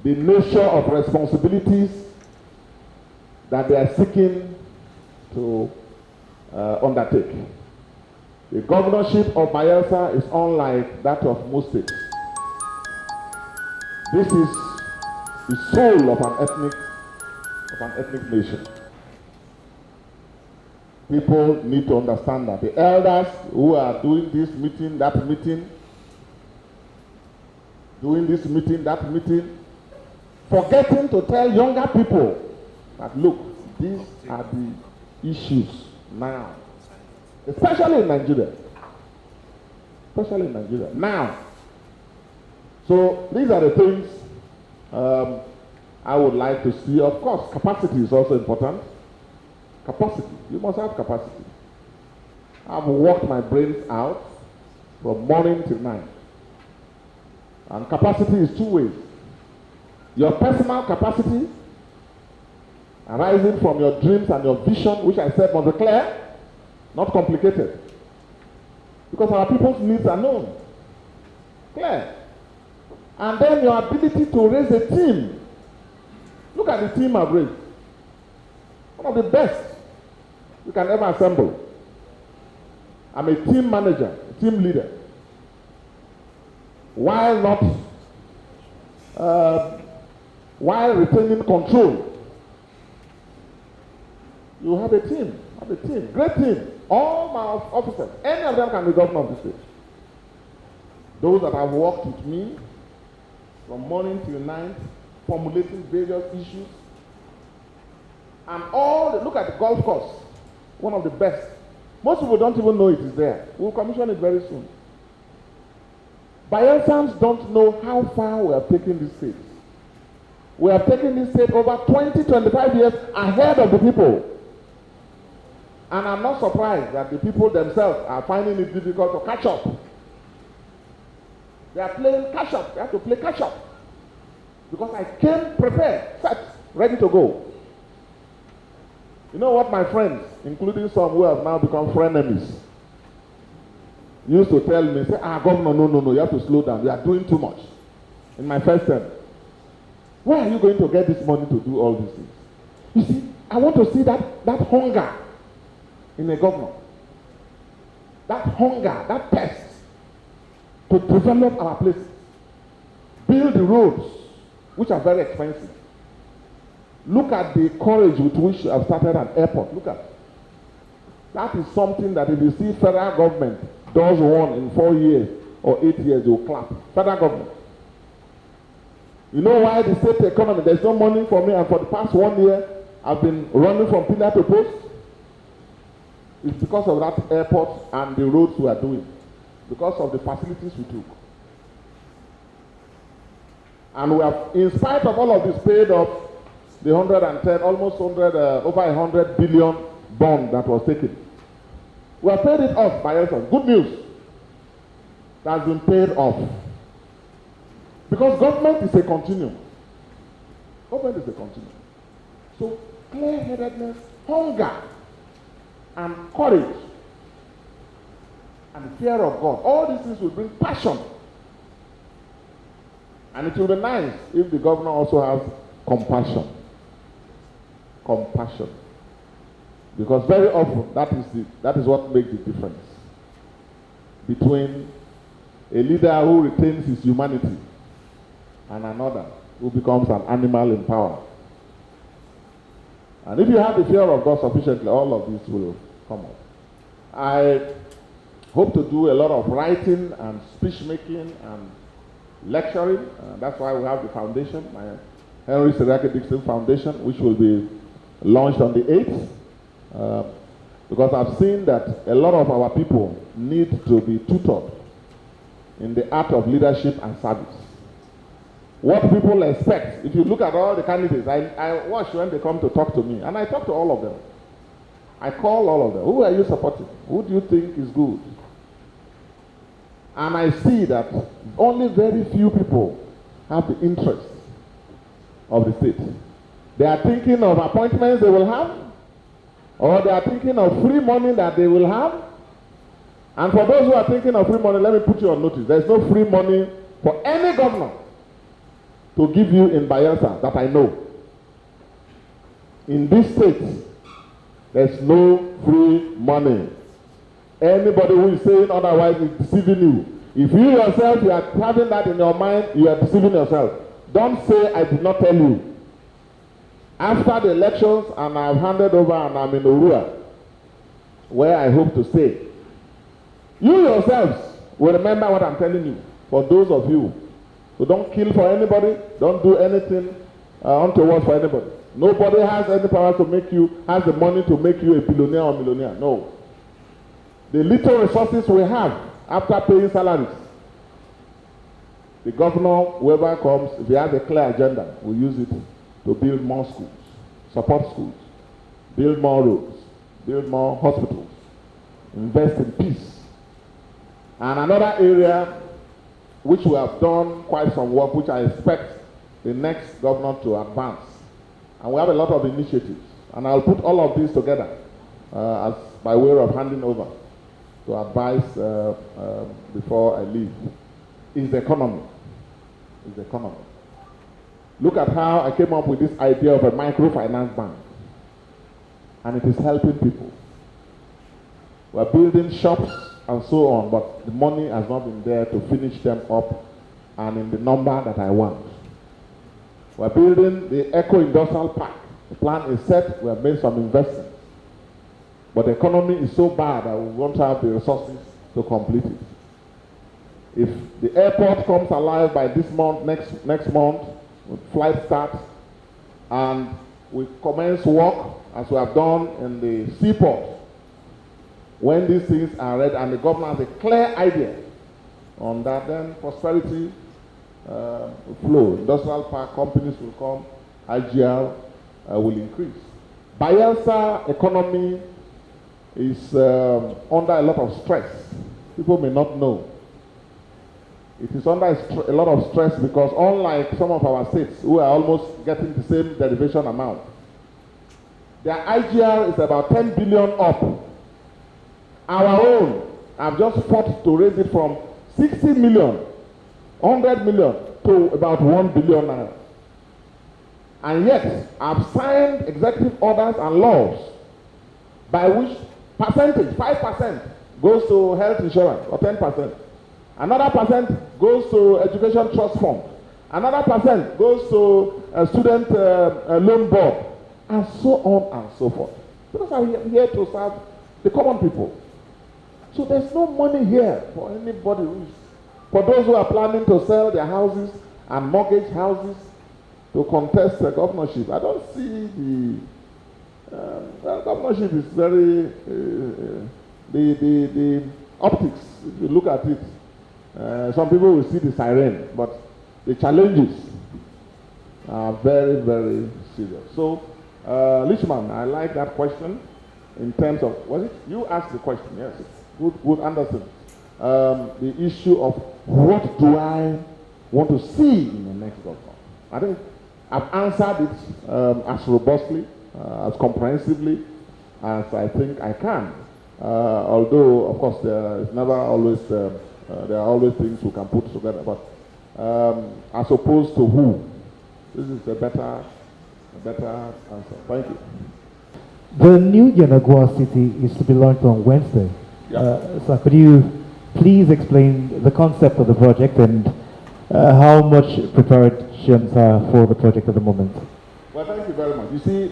the nature of responsibilities that they are seeking to undertake. The governorship of Bayelsa is unlike that of most states. This is the soul of an ethnic nation. People need to understand that the elders who are doing this meeting, that meeting, doing this meeting, that meeting, forgetting to tell younger people that look, these are the issues now, especially in Nigeria. Now. So these are the things I would like to see. Of course, capacity is also important. Capacity. You must have capacity. I've worked my brains out from morning till night. And capacity is two ways. Your personal capacity, arising from your dreams and your vision, which I said must be clear, not complicated. Because our people's needs are known. Clear. And then your ability to raise a team. Look at the team I've raised. One of the best you can ever assemble. I'm a team manager, a team leader. While retaining control. You have a team, great team. All my officers, any of them can be governor of the state. Those that have worked with me from morning till night, formulating various issues. And look at the golf course, one of the best. Most people don't even know it is there. We'll commission it very soon. Bayelsans don't know how far we are taking this state. We are taking this state over 20, 25 years ahead of the people. And I'm not surprised that the people themselves are finding it difficult to catch up. They are playing catch up. They have to play catch up. Because I came prepared, set, ready to go. You know what my friends, including some who have now become frenemies, used to tell me, say, Governor, no, you have to slow down. You are doing too much. In my first term, where are you going to get this money to do all these things? You see, I want to see that hunger in a governor. That hunger, that thirst to develop our places. Build the roads, which are very expensive. Look at the courage with which you have started an airport. Look at it. That is something that if you see federal government does one in 4 years or 8 years, you'll clap. Federal government. You know why the state economy, there's no money for me, and for the past 1 year, I've been running from pillar to post? It's because of that airport and the roads we are doing. Because of the facilities we took. And we have, in spite of all of this, paid off the 110, almost 100, over 100 billion bond that was taken. We have paid it off by essence. Good news. It has been paid off. Because government is a continuum. Government is a continuum. So, clear-headedness, hunger, and courage, and fear of God, all these things will bring passion. And it will be nice if the governor also has compassion. Compassion. Because very often that is what makes the difference between a leader who retains his humanity and another who becomes an animal in power. And if you have the fear of God sufficiently, all of this will come up. I hope to do a lot of writing and speech making and lecturing. That's why we have the foundation, my HSDickson Foundation, which will be launched on the 8th. Because I've seen that a lot of our people need to be tutored in the art of leadership and service. What people expect, if you look at all the candidates, I watch when they come to talk to me, and I talk to all of them. I call all of them. Who are you supporting? Who do you think is good? And I see that only very few people have the interest of the state. They are thinking of appointments they will have, or they are thinking of free money that they will have. And for those who are thinking of free money, let me put you on notice. There is no free money for any governor to give you in Bayelsa that I know. In this state, there's no free money. Anybody who is saying otherwise is deceiving you. If you yourself, you are having that in your mind, you are deceiving yourself. Don't say I did not tell you. After the elections, and I've handed over and I'm in Toru-Orua, where I hope to stay, you yourselves will remember what I'm telling you. For those of you who don't kill for anybody, don't do anything untoward for anybody. Nobody has any power to make you, has the money to make you a billionaire or millionaire. No. The little resources we have after paying salaries, the governor, whoever comes, if he has a clear agenda, will use it to build more schools, support schools, build more roads, build more hospitals, invest in peace. And another area which we have done quite some work, which I expect the next governor to advance. And we have a lot of initiatives. And I'll put all of these together as by way of handing over to advise before I leave. Is the economy. Is the economy. Look at how I came up with this idea of a microfinance bank. And it is helping people. We're building shops and so on, but the money has not been there to finish them up and in the number that I want. We're building the eco-industrial park. The plan is set, we have made some investments. But the economy is so bad that we won't have the resources to complete it. If the airport comes alive by this month, next month, flight starts, and we commence work, as we have done in the seaport, when these things are ready and the government has a clear idea on that, then prosperity will flow. Industrial park companies will come, IGR will increase. Bayelsa economy is under a lot of stress. People may not know. It is under a lot of stress because unlike some of our states who are almost getting the same derivation amount, their IGR is about 10 billion up. Our own, I've just fought to raise it from 60 million, 100 million to about 1 billion naira. And yet, I've signed executive orders and laws by which percentage, 5% goes to health insurance or 10%. Another percent goes to education trust fund. Another percent goes to student loan board, and so on and so forth. Because I'm here to serve the common people. So there's no money here for anybody for those who are planning to sell their houses and mortgage houses to contest the governorship. I don't see the governorship is very the optics. If you look at it, some people will see the siren, but the challenges are very, very serious. So, Lichman, I like that question in terms of, was it you asked the question? Yes, good Anderson. The issue of what do I want to see in the next government? I think I've answered it as robustly, as comprehensively as I think I can. Although, of course, there is never always there are always things we can put together, but as opposed to who, this is a better answer. Thank you. The new Yanagwa city is to be launched on Wednesday. Yeah. So could you please explain the concept of the project and how much preparations are for the project at the moment? Well, thank you very much. You see,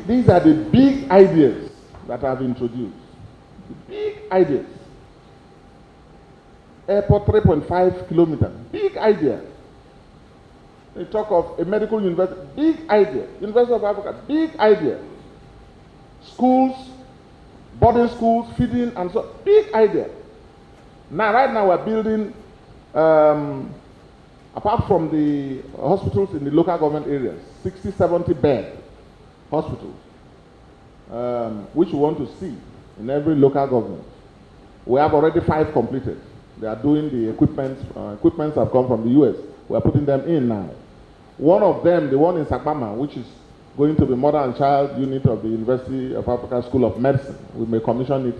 these are the big ideas that I've introduced. The big ideas. Airport 3.5 kilometers. Big idea. They talk of a medical university. Big idea. University of Africa. Big idea. Schools, boarding schools, feeding, and so. Big idea. Now, right now, we're building, apart from the hospitals in the local government areas, 60, 70 bed hospitals, which we want to see in every local government. We have already 5 completed. They are doing the equipment. Equipments have come from the US. We are putting them in now. One of them, the one in Sakbama, which is going to be Mother and Child Unit of the University of Africa School of Medicine. We may commission it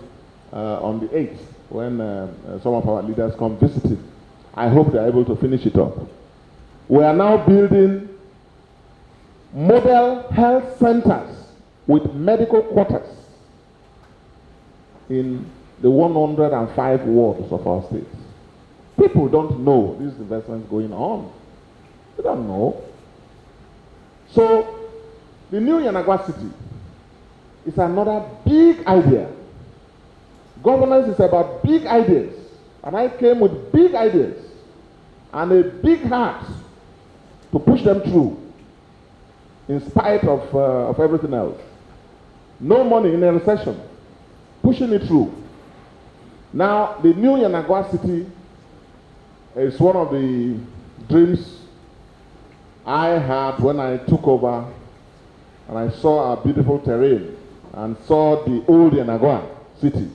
on the 8th when some of our leaders come visiting. I hope they are able to finish it up. We are now building model health centers with medical quarters in the 105 wards of our state. People don't know these investments going on. They don't know. So, the new Yanagwa city is another big idea. Governance is about big ideas. And I came with big ideas and a big heart to push them through in spite of everything else. No money in a recession. Pushing it through. Now, the new Yanagwa city is one of the dreams I had when I took over and I saw our beautiful terrain and saw the old Yanagwa city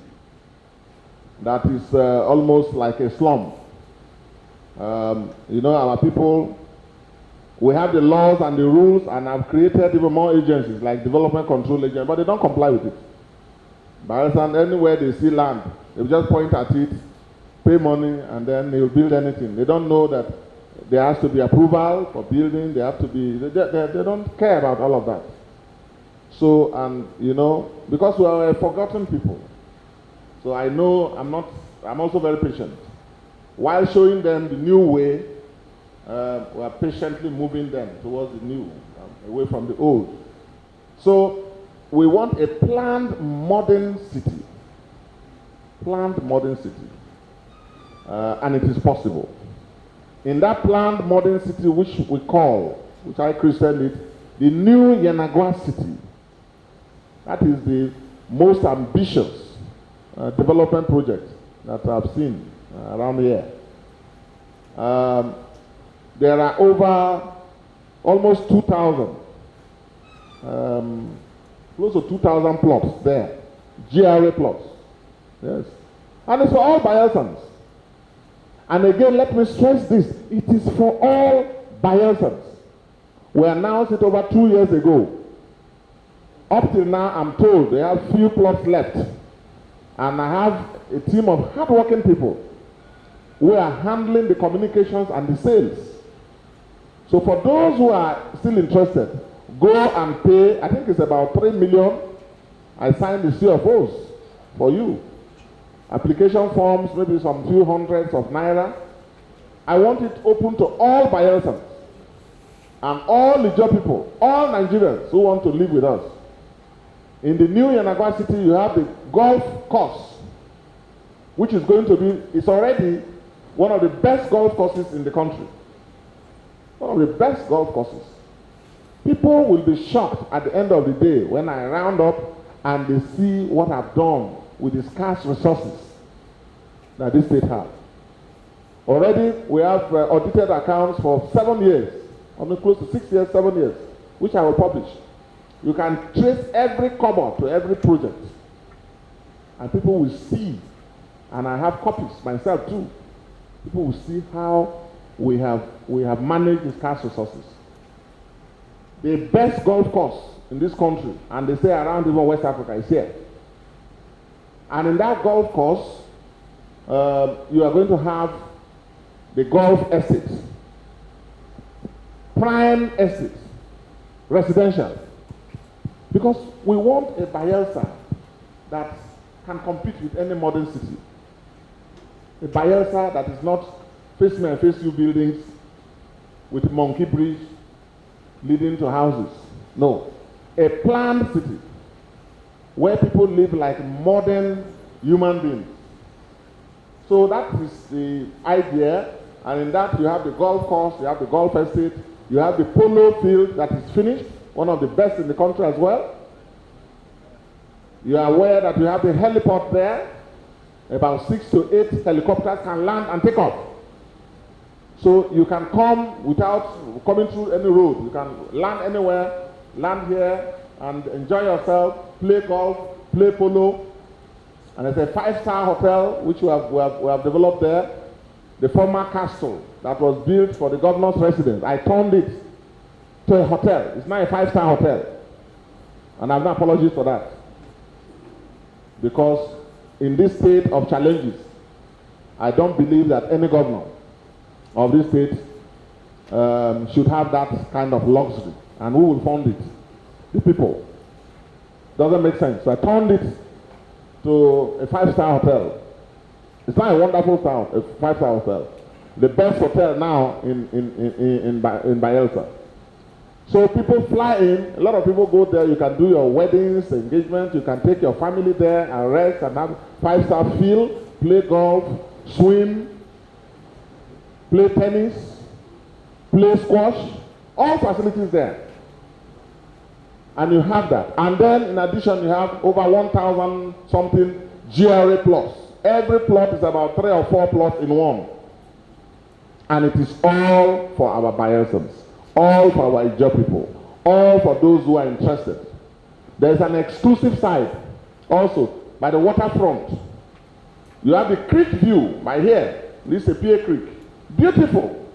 that is almost like a slum. You know, our people, we have the laws and the rules and have created even more agencies like development control agents, but they don't comply with it. By the time anywhere they see land, they just point at it, pay money, and then they will build anything. They don't know that there has to be approval for building, they have to be, they don't care about all of that. So, and you know, because we are a forgotten people, so I know I'm also very patient. While showing them the new way, we are patiently moving them towards the new, away from the old. So, we want a planned modern city. Planned modern city. And it is possible. In that planned modern city, which we call, which I christened it, the new Yanagwa city. That is the most ambitious development project that I've seen around here. There are over almost 2,000, close to 2,000 plots there, GRA plots. Yes. And it's for all Bayelsians. And again, let me stress this. It is for all Bayelsans. We announced it over 2 years ago. Up till now, I'm told they have few plots left. And I have a team of hardworking people who are handling the communications and the sales. So for those who are still interested, go and pay, I think it's about 3 million. I signed the CFOs for you. Application forms, maybe some few hundreds of naira. I want it open to all Bayelsans and all Niger people, all Nigerians who want to live with us. In the new Yanagwa city, you have the golf course, which is going to be, it's already one of the best golf courses in the country. One of the best golf courses. People will be shocked at the end of the day when I round up and they see what I've done with the scarce resources that this state has. Already, we have audited accounts for 7 years, almost close to 6 years, 7 years, which I will publish. You can trace every kobo to every project. And people will see, and I have copies myself too. People will see how we have managed the scarce resources. The best golf course in this country, and they say around even West Africa, is here. And in that golf course, you are going to have the golf estates, prime estates, residential. Because we want a Bayelsa that can compete with any modern city. A Bayelsa that is not face me and face you buildings with monkey bridge leading to houses. No. A planned city where people live like modern human beings. So that is the idea, and in that you have the golf course, you have the golf estate, you have the polo field that is finished, one of the best in the country as well. You are aware that you have the heliport there. About 6 to 8 helicopters can land and take off. So you can come without coming through any road. You can land anywhere, land here, and enjoy yourself, play golf, play polo. And there's a 5-star hotel which we have developed there. The former castle that was built for the governor's residence. I turned it to a hotel. It's now a 5-star hotel. And I have no apologies for that. Because in this state of challenges, I don't believe that any governor of this state should have that kind of luxury. And who will fund it? The people. Doesn't make sense. So I turned it to a 5-star hotel. It's not a wonderful town, a 5-star hotel. The best hotel now in Bayelsa. So people fly in, a lot of people go there, you can do your weddings, engagements, you can take your family there and rest and have 5-star field, play golf, swim, play tennis, play squash, all facilities there. And you have that. And then in addition you have over 1,000 something GRA plots. Every plot is about 3 or 4 plots in one. And it is all for our Bayelsans. All for our Ijaw people, all for those who are interested. There's an exclusive side also by the waterfront. You have the creek view by here. This is a Pierre Creek. Beautiful.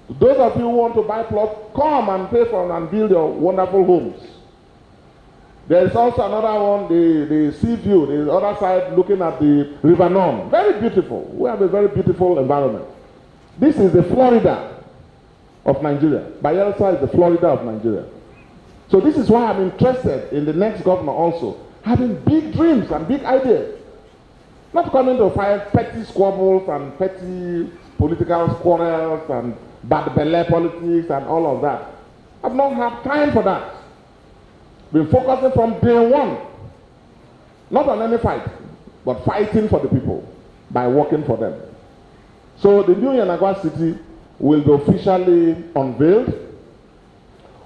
Those of you who want to buy plots, come and pay for and build your wonderful homes. There is also another one, the sea view, the other side looking at the River Norm. Very beautiful. We have a very beautiful environment. This is the Florida of Nigeria. Bayelsa is the Florida of Nigeria. So this is why I'm interested in the next governor also, having big dreams and big ideas. Not coming to fight petty squabbles and petty political quarrels and bad belly politics and all of that. I've not had time for that. Been focusing from day one, not on any fight, but fighting for the people by working for them. So the new Yanagwa city will be officially unveiled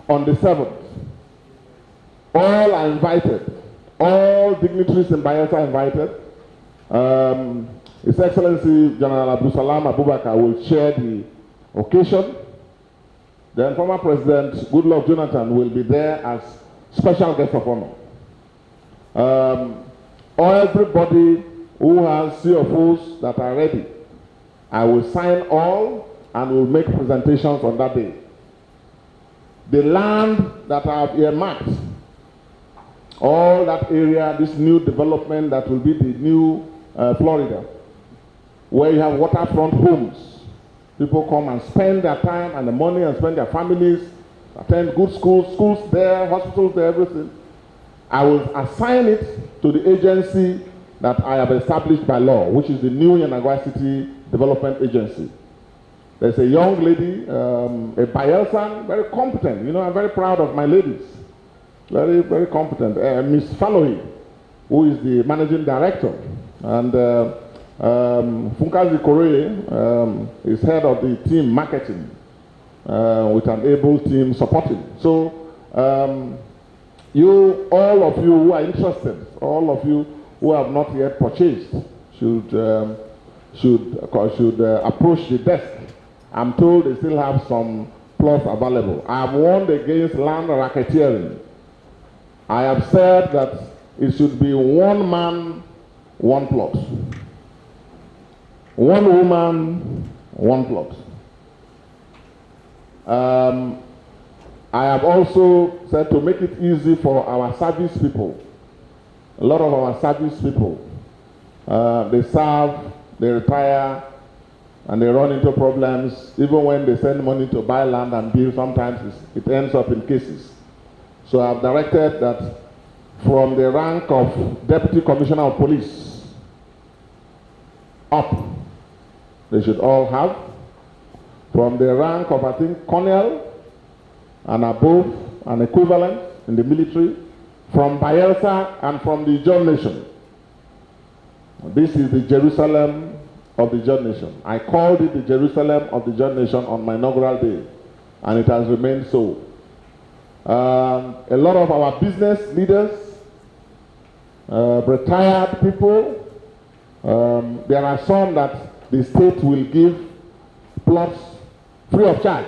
on the 7th. All are invited. All dignitaries in Bayelsa are invited. His Excellency General Abdulsalam Abubakar will chair the occasion. Then former President Goodluck Jonathan will be there as special guest of honor. Everybody who has CFOs that are ready I will sign all and will make presentations on that day. The land that I have earmarked, all that area, this new development that will be the new Florida, where you have waterfront homes. People come and spend their time and the money and spend their families, attend good schools there, hospitals there, everything. I will assign it to the agency that I have established by law, which is the new Yenagoa City Development Agency. There's a young lady, a Bayelsan, very competent. You know, I'm very proud of my ladies. Very, very competent. Miss Falohi, who is the managing director. And Funkazi Kore is head of the team marketing with an able team supporting. So, all of you who are interested, all of you who have not yet purchased should approach the desk. I'm told they still have some plots available. I have warned against land racketeering. I have said that it should be one man, one plot. One woman, one plot. I have also said to make it easy for our service people. A lot of our service people, they serve, they retire, and they run into problems. Even when they send money to buy land and build, sometimes it ends up in cases. So I've directed that from the rank of Deputy Commissioner of Police up, they should all have. From the rank of, I think, Colonel and above, an equivalent in the military, from Bayelsa and from the John Nation. This is the Jerusalem of the John Nation. I called it the Jerusalem of the John Nation on my inaugural day, and it has remained so. A lot of our business leaders, retired people, there are some that the state will give plots free of charge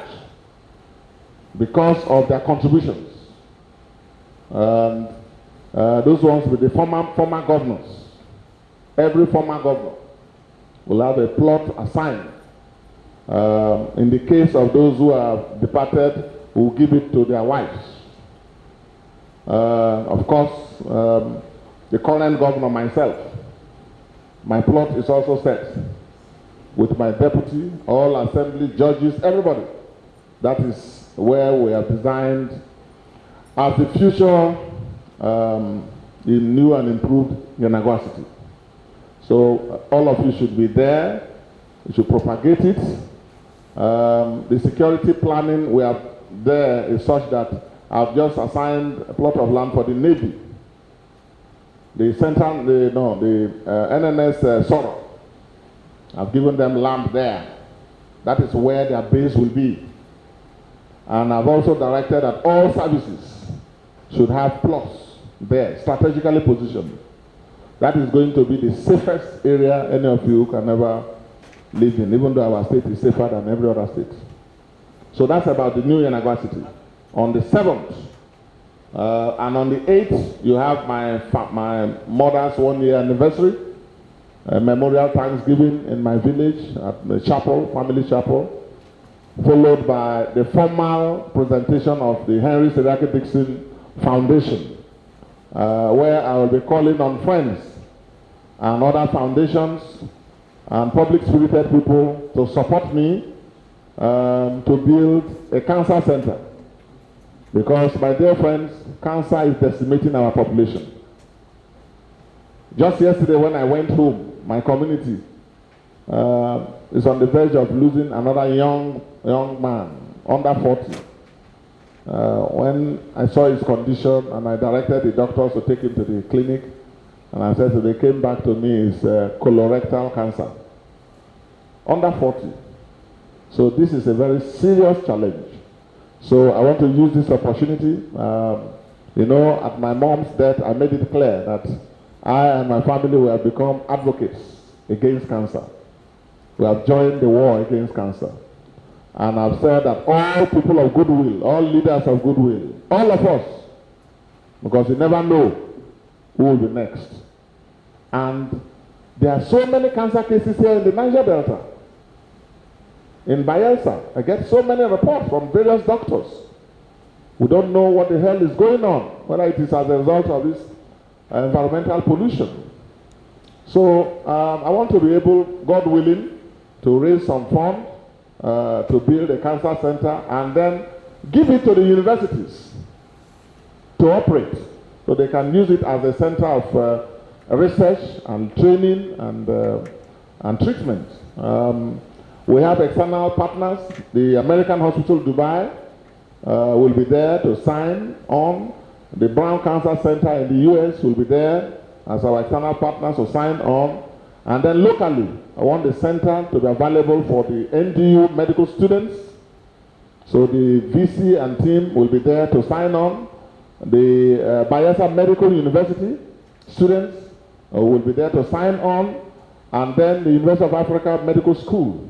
because of their contributions. Those ones with the former governors. Every former governor will have a plot assigned. In the case of those who have departed, we will give it to their wives. Of course, the current governor, myself, my plot is also set with my deputy, all assembly, judges, everybody. That is where we have designed as the future in new and improved Yenagoa City. So all of you should be there. You should propagate it. The security planning we have there is such that I've just assigned a plot of land for the Navy. The NNS Soro. I've given them land there. That is where their base will be. And I've also directed that all services should have plots there, strategically positioned. That is going to be the safest area any of you can ever live in, even though our state is safer than every other state. So that's about the new Yenagoa City. On the 7th, and on the 8th, you have my mother's 1-year anniversary, a memorial Thanksgiving in my village at the chapel, family chapel, followed by the formal presentation of the HSDickson Foundation, where I will be calling on friends and other foundations and public-spirited people to support me to build a cancer center. Because, my dear friends, cancer is decimating our population. Just yesterday when I went home, my community is on the verge of losing another young man, under 40. When I saw his condition and I directed the doctors to take him to the clinic, and I said, so they came back to me, it's colorectal cancer. Under 40. So this is a very serious challenge. So I want to use this opportunity. You know, at my mom's death, I made it clear that I and my family will have become advocates against cancer. We have joined the war against cancer. And I've said that all people of goodwill, all leaders of goodwill, all of us, because you never know who will be next. And there are so many cancer cases here in the Niger Delta. In Bayelsa, I get so many reports from various doctors. We don't know what the hell is going on, whether it is as a result of this environmental pollution. So I want to be able, God willing, to raise some funds to build a cancer center and then give it to the universities to operate so they can use it as a center of research and training and treatment. We have external partners. The American Hospital Dubai will be there to sign on. The Brown Cancer Center in the US will be there as our external partners to sign on. And then locally, I want the center to be available for the NDU medical students. So the VC and team will be there to sign on. The Bayelsa Medical University students will be there to sign on. And then the University of Africa Medical School.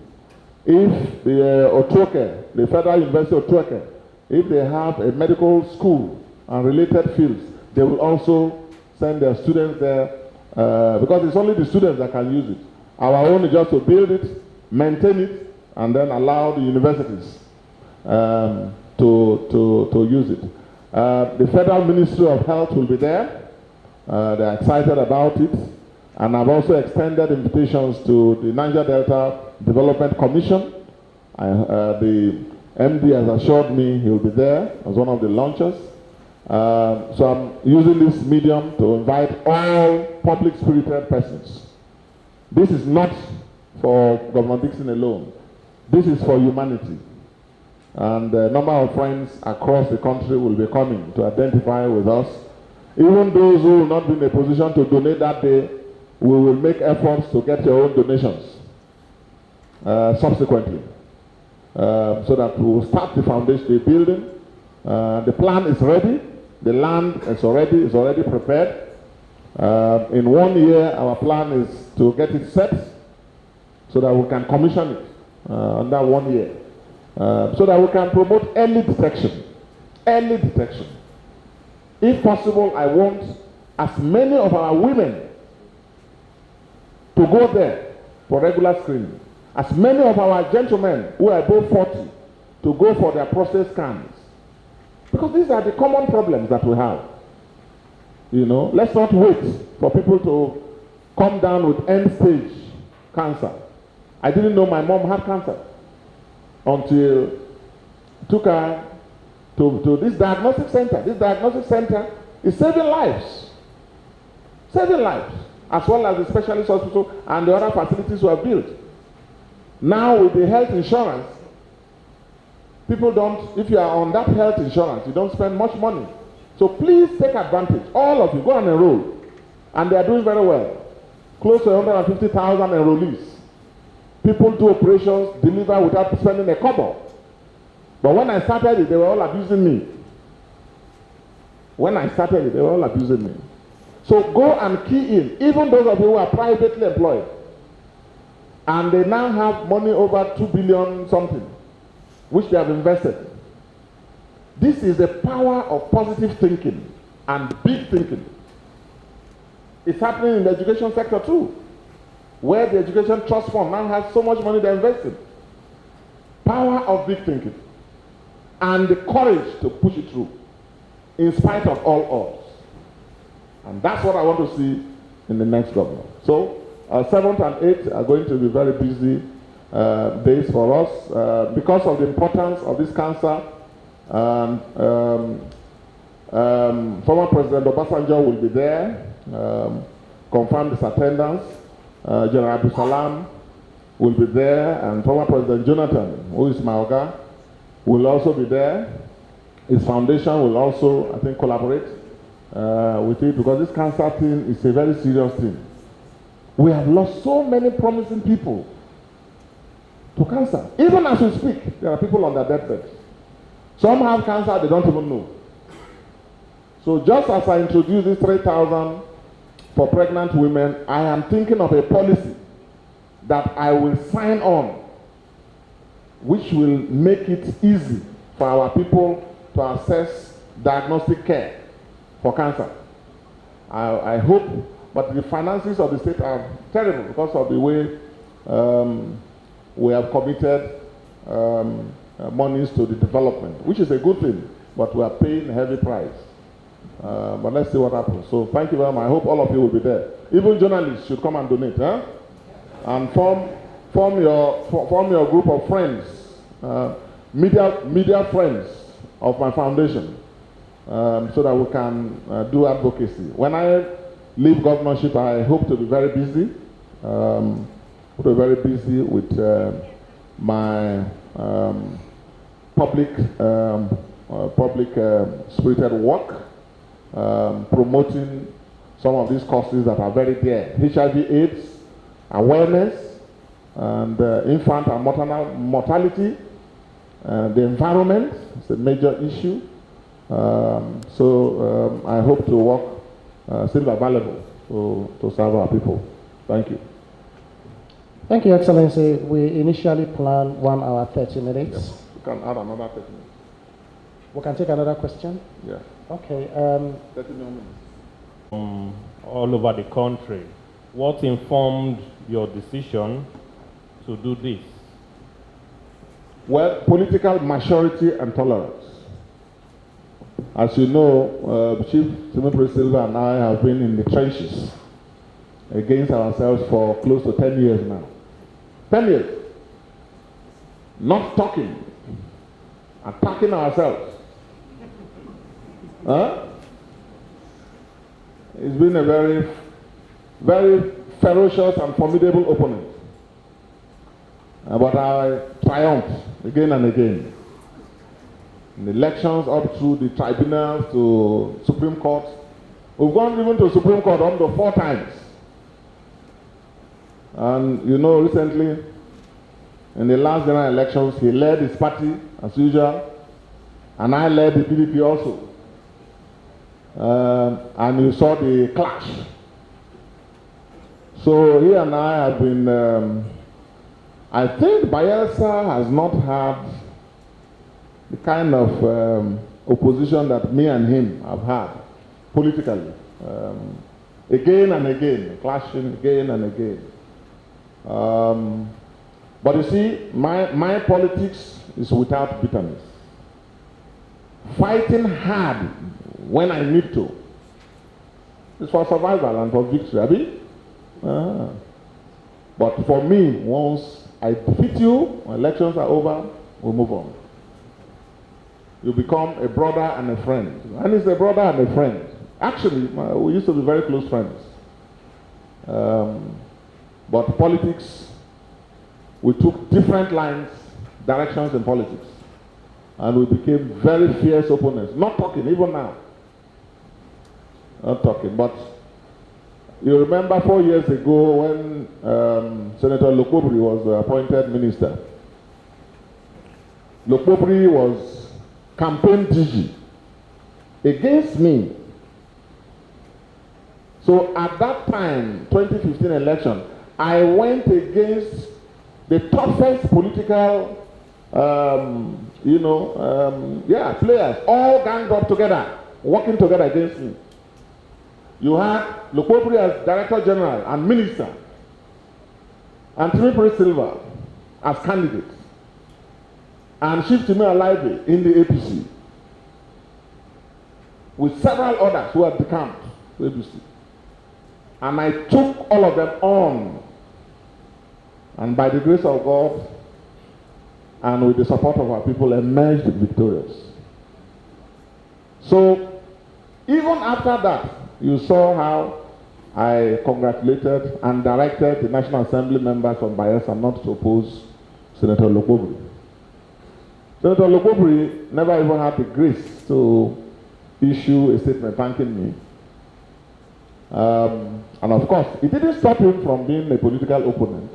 If the Otuoke, the Federal University of Otuoke, if they have a medical school and related fields, they will also send their students there because it's only the students that can use it. Our own is just to build it, maintain it, and then allow the universities to use it. The Federal Ministry of Health will be there. They're excited about it. And I've also extended invitations to the Niger Delta Development Commission. The MD has assured me he will be there as one of the launchers. So I'm using this medium to invite all public-spirited persons. This is not for Governor Dickson alone. This is for humanity. And a number of friends across the country will be coming to identify with us. Even those who will not be in a position to donate that day, we will make efforts to get your own donations subsequently. So that we will start the foundation, the building. The plan is ready. The land is already prepared. In 1 year, our plan is to get it set so that we can commission it under 1 year. So that we can promote early detection. Early detection. If possible, I want as many of our women to go there for regular screening. As many of our gentlemen who are above 40 to go for their prostate scans. Because these are the common problems that we have. You know, let's not wait for people to come down with end-stage cancer. I didn't know my mom had cancer until I took her to this diagnostic center. This diagnostic center is saving lives. Saving lives. As well as the specialist hospital and the other facilities were built. Now with the health insurance, people don't, if you are on that health insurance, you don't spend much money. So please take advantage. All of you, go and enroll. And they are doing very well. Close to 150,000 enrollees. People do operations, deliver without spending a kobo. But when I started it, they were all abusing me. When I started it, they were all abusing me. So go and key in, even those of you who are privately employed. And they now have money over 2 billion something, which they have invested. This is the power of positive thinking and big thinking. It's happening in the education sector too, where the Education Trust Fund now has so much money they're investing. Power of big thinking and the courage to push it through in spite of all odds. And that's what I want to see in the next government. So 7th and 8th are going to be very busy days for us because of the importance of this cancer. Former President Obasanjo will be there, confirm his attendance. General Abdul Salam will be there, and former President Jonathan, who is Maoga, will also be there. His foundation will also, I think, collaborate with it, because this cancer thing is a very serious thing. We have lost so many promising people to cancer. Even as we speak, there are people on their deathbed. Some have cancer, they don't even know. So just as I introduced this 3,000 for pregnant women, I am thinking of a policy that I will sign on, which will make it easy for our people to access diagnostic care for cancer. I hope, but the finances of the state are terrible because of the way we have committed monies to the development, which is a good thing, but we are paying a heavy price. But let's see what happens. So thank you very much. I hope all of you will be there. Even journalists should come and donate, huh? And form your group of friends, media friends of my foundation, so that we can do advocacy. When I leave governorship, I hope to be very busy. With my public spirited work, promoting some of these causes that are very dear: HIV/AIDS awareness, and infant and maternal mortality. The environment is a major issue. So I hope to work still available to serve our people. Thank you. Thank you, Excellency. We initially planned 1 hour, 30 minutes. Yes. We can add another 30 minutes. We can take another question? Yeah. Okay. 30 more minutes. All over the country, what informed your decision to do this? Well, political maturity and tolerance. As you know, Chief Toru-Orua Silva and I have been in the trenches against ourselves for close to 10 years now. 10 years. Not talking. Attacking ourselves. Huh? It's been a very, very ferocious and formidable opponent. But I triumphed again and again. In the elections up through the tribunals to Supreme Court. We've gone even to Supreme Court up to 4 times. And you know, recently, in the last general elections, he led his party as usual, and I led the PDP also. And you saw the clash. So he and I have been, I think Bayelsa has not had the kind of opposition that me and him have had politically. Again and again, clashing again and again. But you see, my politics is without bitterness. Fighting hard when I need to. It's for survival and for victory, Abi? But for me, once I defeat you, when elections are over, we move on. You become a brother and a friend. And it's a brother and a friend. Actually, we used to be very close friends. But politics, we took different lines, directions in politics. And we became very fierce opponents. Not talking, even now. Not talking. But you remember 4 years ago when Senator Lokobri was appointed minister. Lokobri was campaign DG against me. So at that time, 2015 election, I went against the toughest political, players, all ganged up together, working together against me. You had Lokobri as Director General and Minister, and Toru-Orua Silva as candidates, and Chief Timmy Alive in the APC, with several others who had decamped to APC. And I took all of them on, and by the grace of God, and with the support of our people, emerged victorious. So, even after that, you saw how I congratulated and directed the National Assembly members from Bayelsa not to oppose Senator Lokobri. Senator Lokobri never even had the grace to issue a statement thanking me. And of course, it didn't stop him from being a political opponent.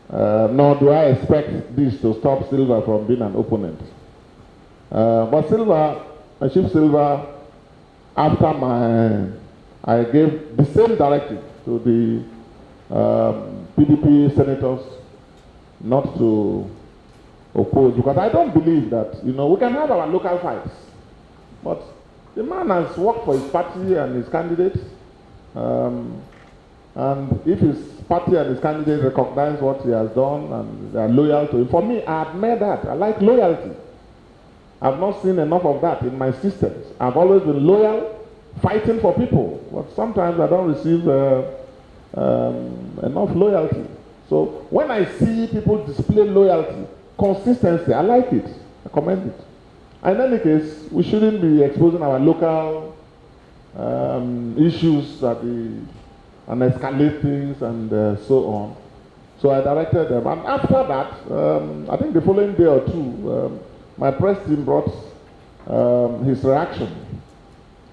Nor do I expect this to stop Silva from being an opponent. But Chief Silva, after I gave the same directive to the PDP senators not to oppose, because I don't believe that, we can have our local fights, but the man has worked for his party and his candidates, and if his party and his candidate recognize what he has done and they are loyal to him. For me, I admire that. I like loyalty. I've not seen enough of that in my systems. I've always been loyal, fighting for people. But sometimes I don't receive enough loyalty. So when I see people display loyalty, consistency, I like it. I commend it. In any case, we shouldn't be exposing our local issues and escalate things and so on. So I directed them. And after that, I think the following day or two, my press team brought his reaction,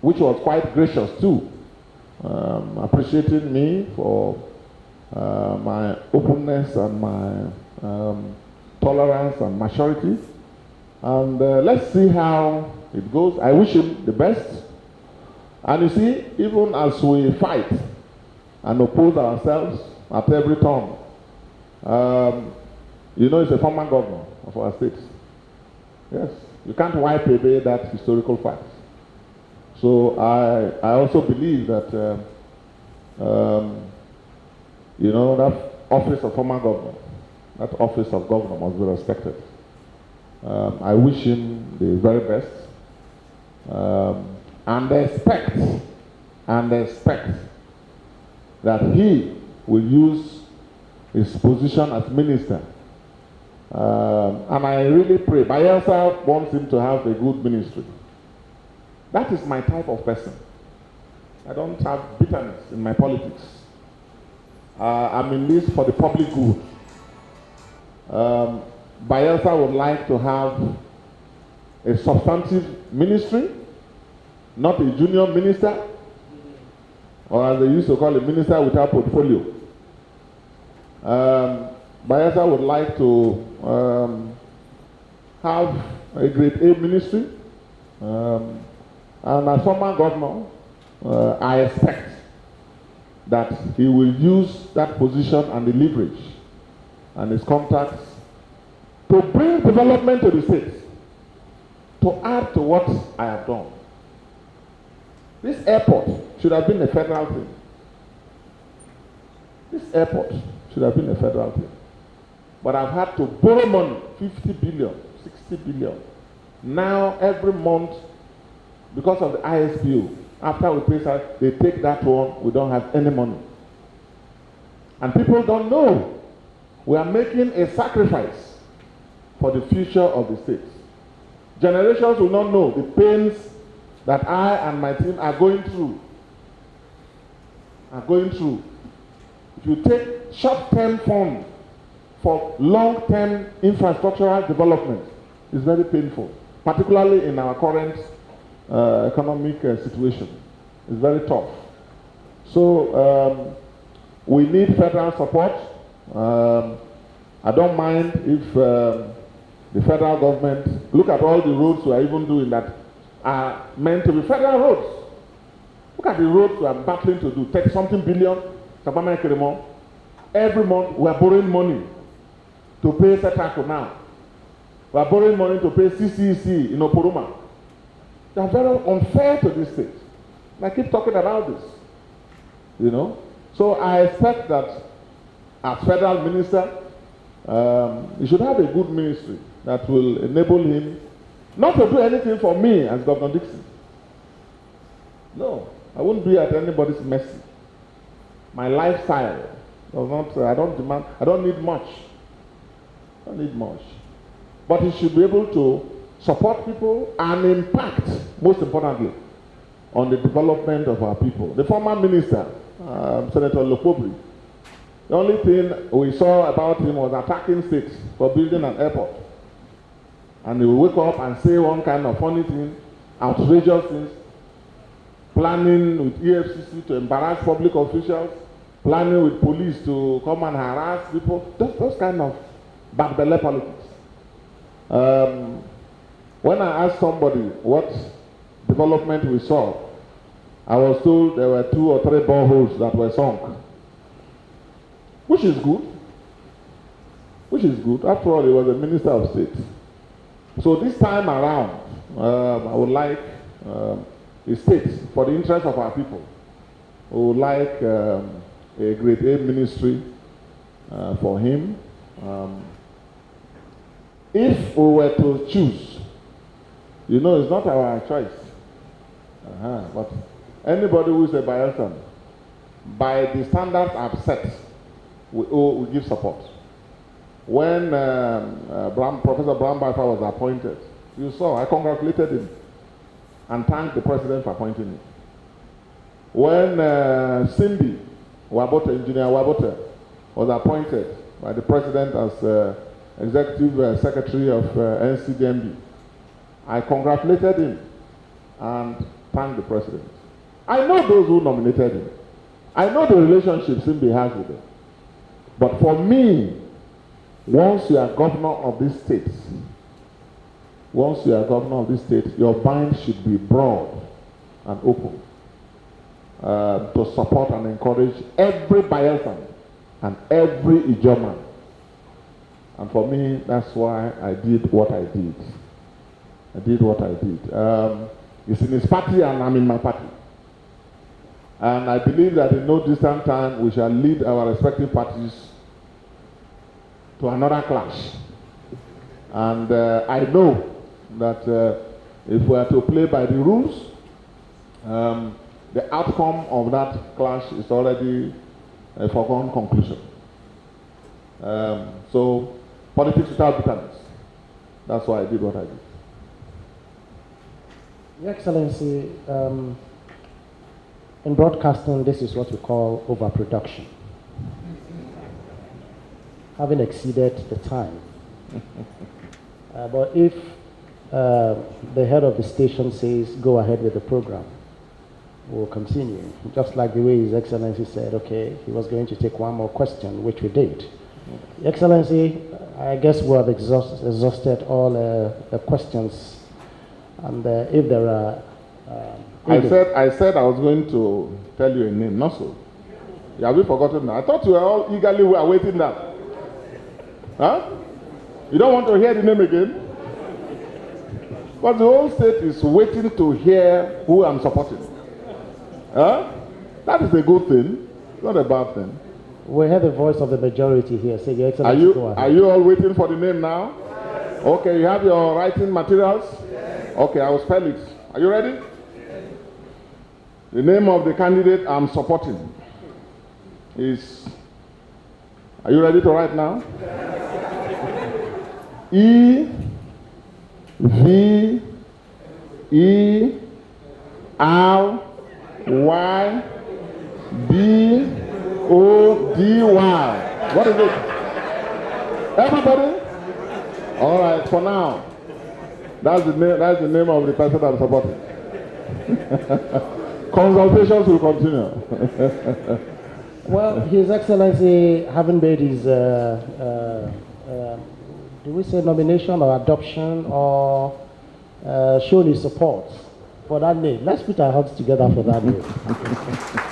which was quite gracious too, appreciating me for my openness and my tolerance and maturity. And let's see how it goes. I wish him the best. And you see, even as we fight and oppose ourselves at every turn, you know, he's a former governor of our state. Yes, you can't wipe away that historical fact. So I also believe that, you know, that office of former governor, that office of governor must be respected. I wish him the very best. And expect that he will use his position as minister. And I really pray, Bayelsa wants him to have a good ministry. That is my type of person. I don't have bitterness in my politics. I'm in this for the public good. Bayelsa would like to have a substantive ministry, not a junior minister, or as they used to call it, minister without portfolio. Bayelsa would like to have a grade A ministry, and as former governor, I expect that he will use that position and the leverage and his contacts to bring development to the state, to add to what I have done. This airport should have been a federal thing. This airport should have been a federal thing. But I've had to borrow money, 50 billion, 60 billion. Now, every month, because of the ISPO, after we pay salary, they take that one, we don't have any money. And people don't know. We are making a sacrifice for the future of the state. Generations will not know the pains that I and my team are going through. If you take short-term funds for long-term infrastructural development, it's very painful, particularly in our current economic situation. It's very tough. So we need federal support. I don't mind if the federal government, look at all the roads we are even doing that are meant to be federal roads. Look at the roads we are battling to do, 30-something billion. Every month we are borrowing money to pay Setaco now. We are borrowing money to pay CCC in Oporoma. They are very unfair to this state. And I keep talking about this, you know. So I expect that as federal minister, he should have a good ministry that will enable him not to do anything for me as Governor Dickson. No, I won't be at anybody's mercy. My lifestyle does not, I don't need much. I don't need much. But he should be able to support people and impact, most importantly, on the development of our people. The former minister, Senator Lokobri, the only thing we saw about him was attacking states for building an airport. And he will wake up and say one kind of funny thing, outrageous things, planning with EFCC to embarrass public officials, planning with police to come and harass people, those kind of backbelly politics. When I asked somebody what development we saw, I was told there were 2 or 3 boreholes that were sunk. Which is good. After all, he was a minister of state. So this time around, I would like the state, for the interest of our people, we would like a a grade A ministry for him. If we were to choose, you know, it's not our choice. But anybody who is a Bayelsan, by the standards I've set, we give support. When Professor Brown Bafa was appointed, you saw, I congratulated him and thanked the president for appointing him. When Cindy Wabote, Engineer Wabote, was appointed by the president as executive secretary of NCDMB, I congratulated him and thanked the president. I know those who nominated him. I know the relationship Cindy has with them. But for me, once you are governor of this state, your mind should be broad and open to support and encourage every Bayelsan and every Ijoman. And for me, that's why I did what I did. He's in his party and I'm in my party. And I believe that in no distant time, we shall lead our respective parties to another clash. And I know that if we are to play by the rules, the outcome of that clash is already a foregone conclusion. So, politics without bitterness. That's why I did what I did. Your Excellency, in broadcasting, this is what we call overproduction. Having exceeded the time. But if the head of the station says, go ahead with the program, we'll continue. Just like the way His Excellency said, okay, he was going to take one more question, which we did. Your Excellency, I guess we have exhausted all the questions. And if there are... I said I was going to tell you a name, not so. Have you forgotten that? I thought you were all eagerly awaiting that. Huh? You don't want to hear the name again? But the whole state is waiting to hear who I'm supporting. Huh? That is a good thing, not a bad thing. We heard the voice of the majority here. Say, Your Excellency, go ahead. Are you all waiting for the name now? Yes. Okay, you have your writing materials? Yes. Okay, I will spell it. Are you ready? Yes. The name of the candidate I'm supporting is... Are you ready to write now? E V E R Y B O D Y. What is it? Everybody? All right, for now. That's the name of the person I'm supporting. Consultations will continue. Well, His Excellency, having made his, do we say nomination or adoption or shown his support for that name, let's put our hands together for that name.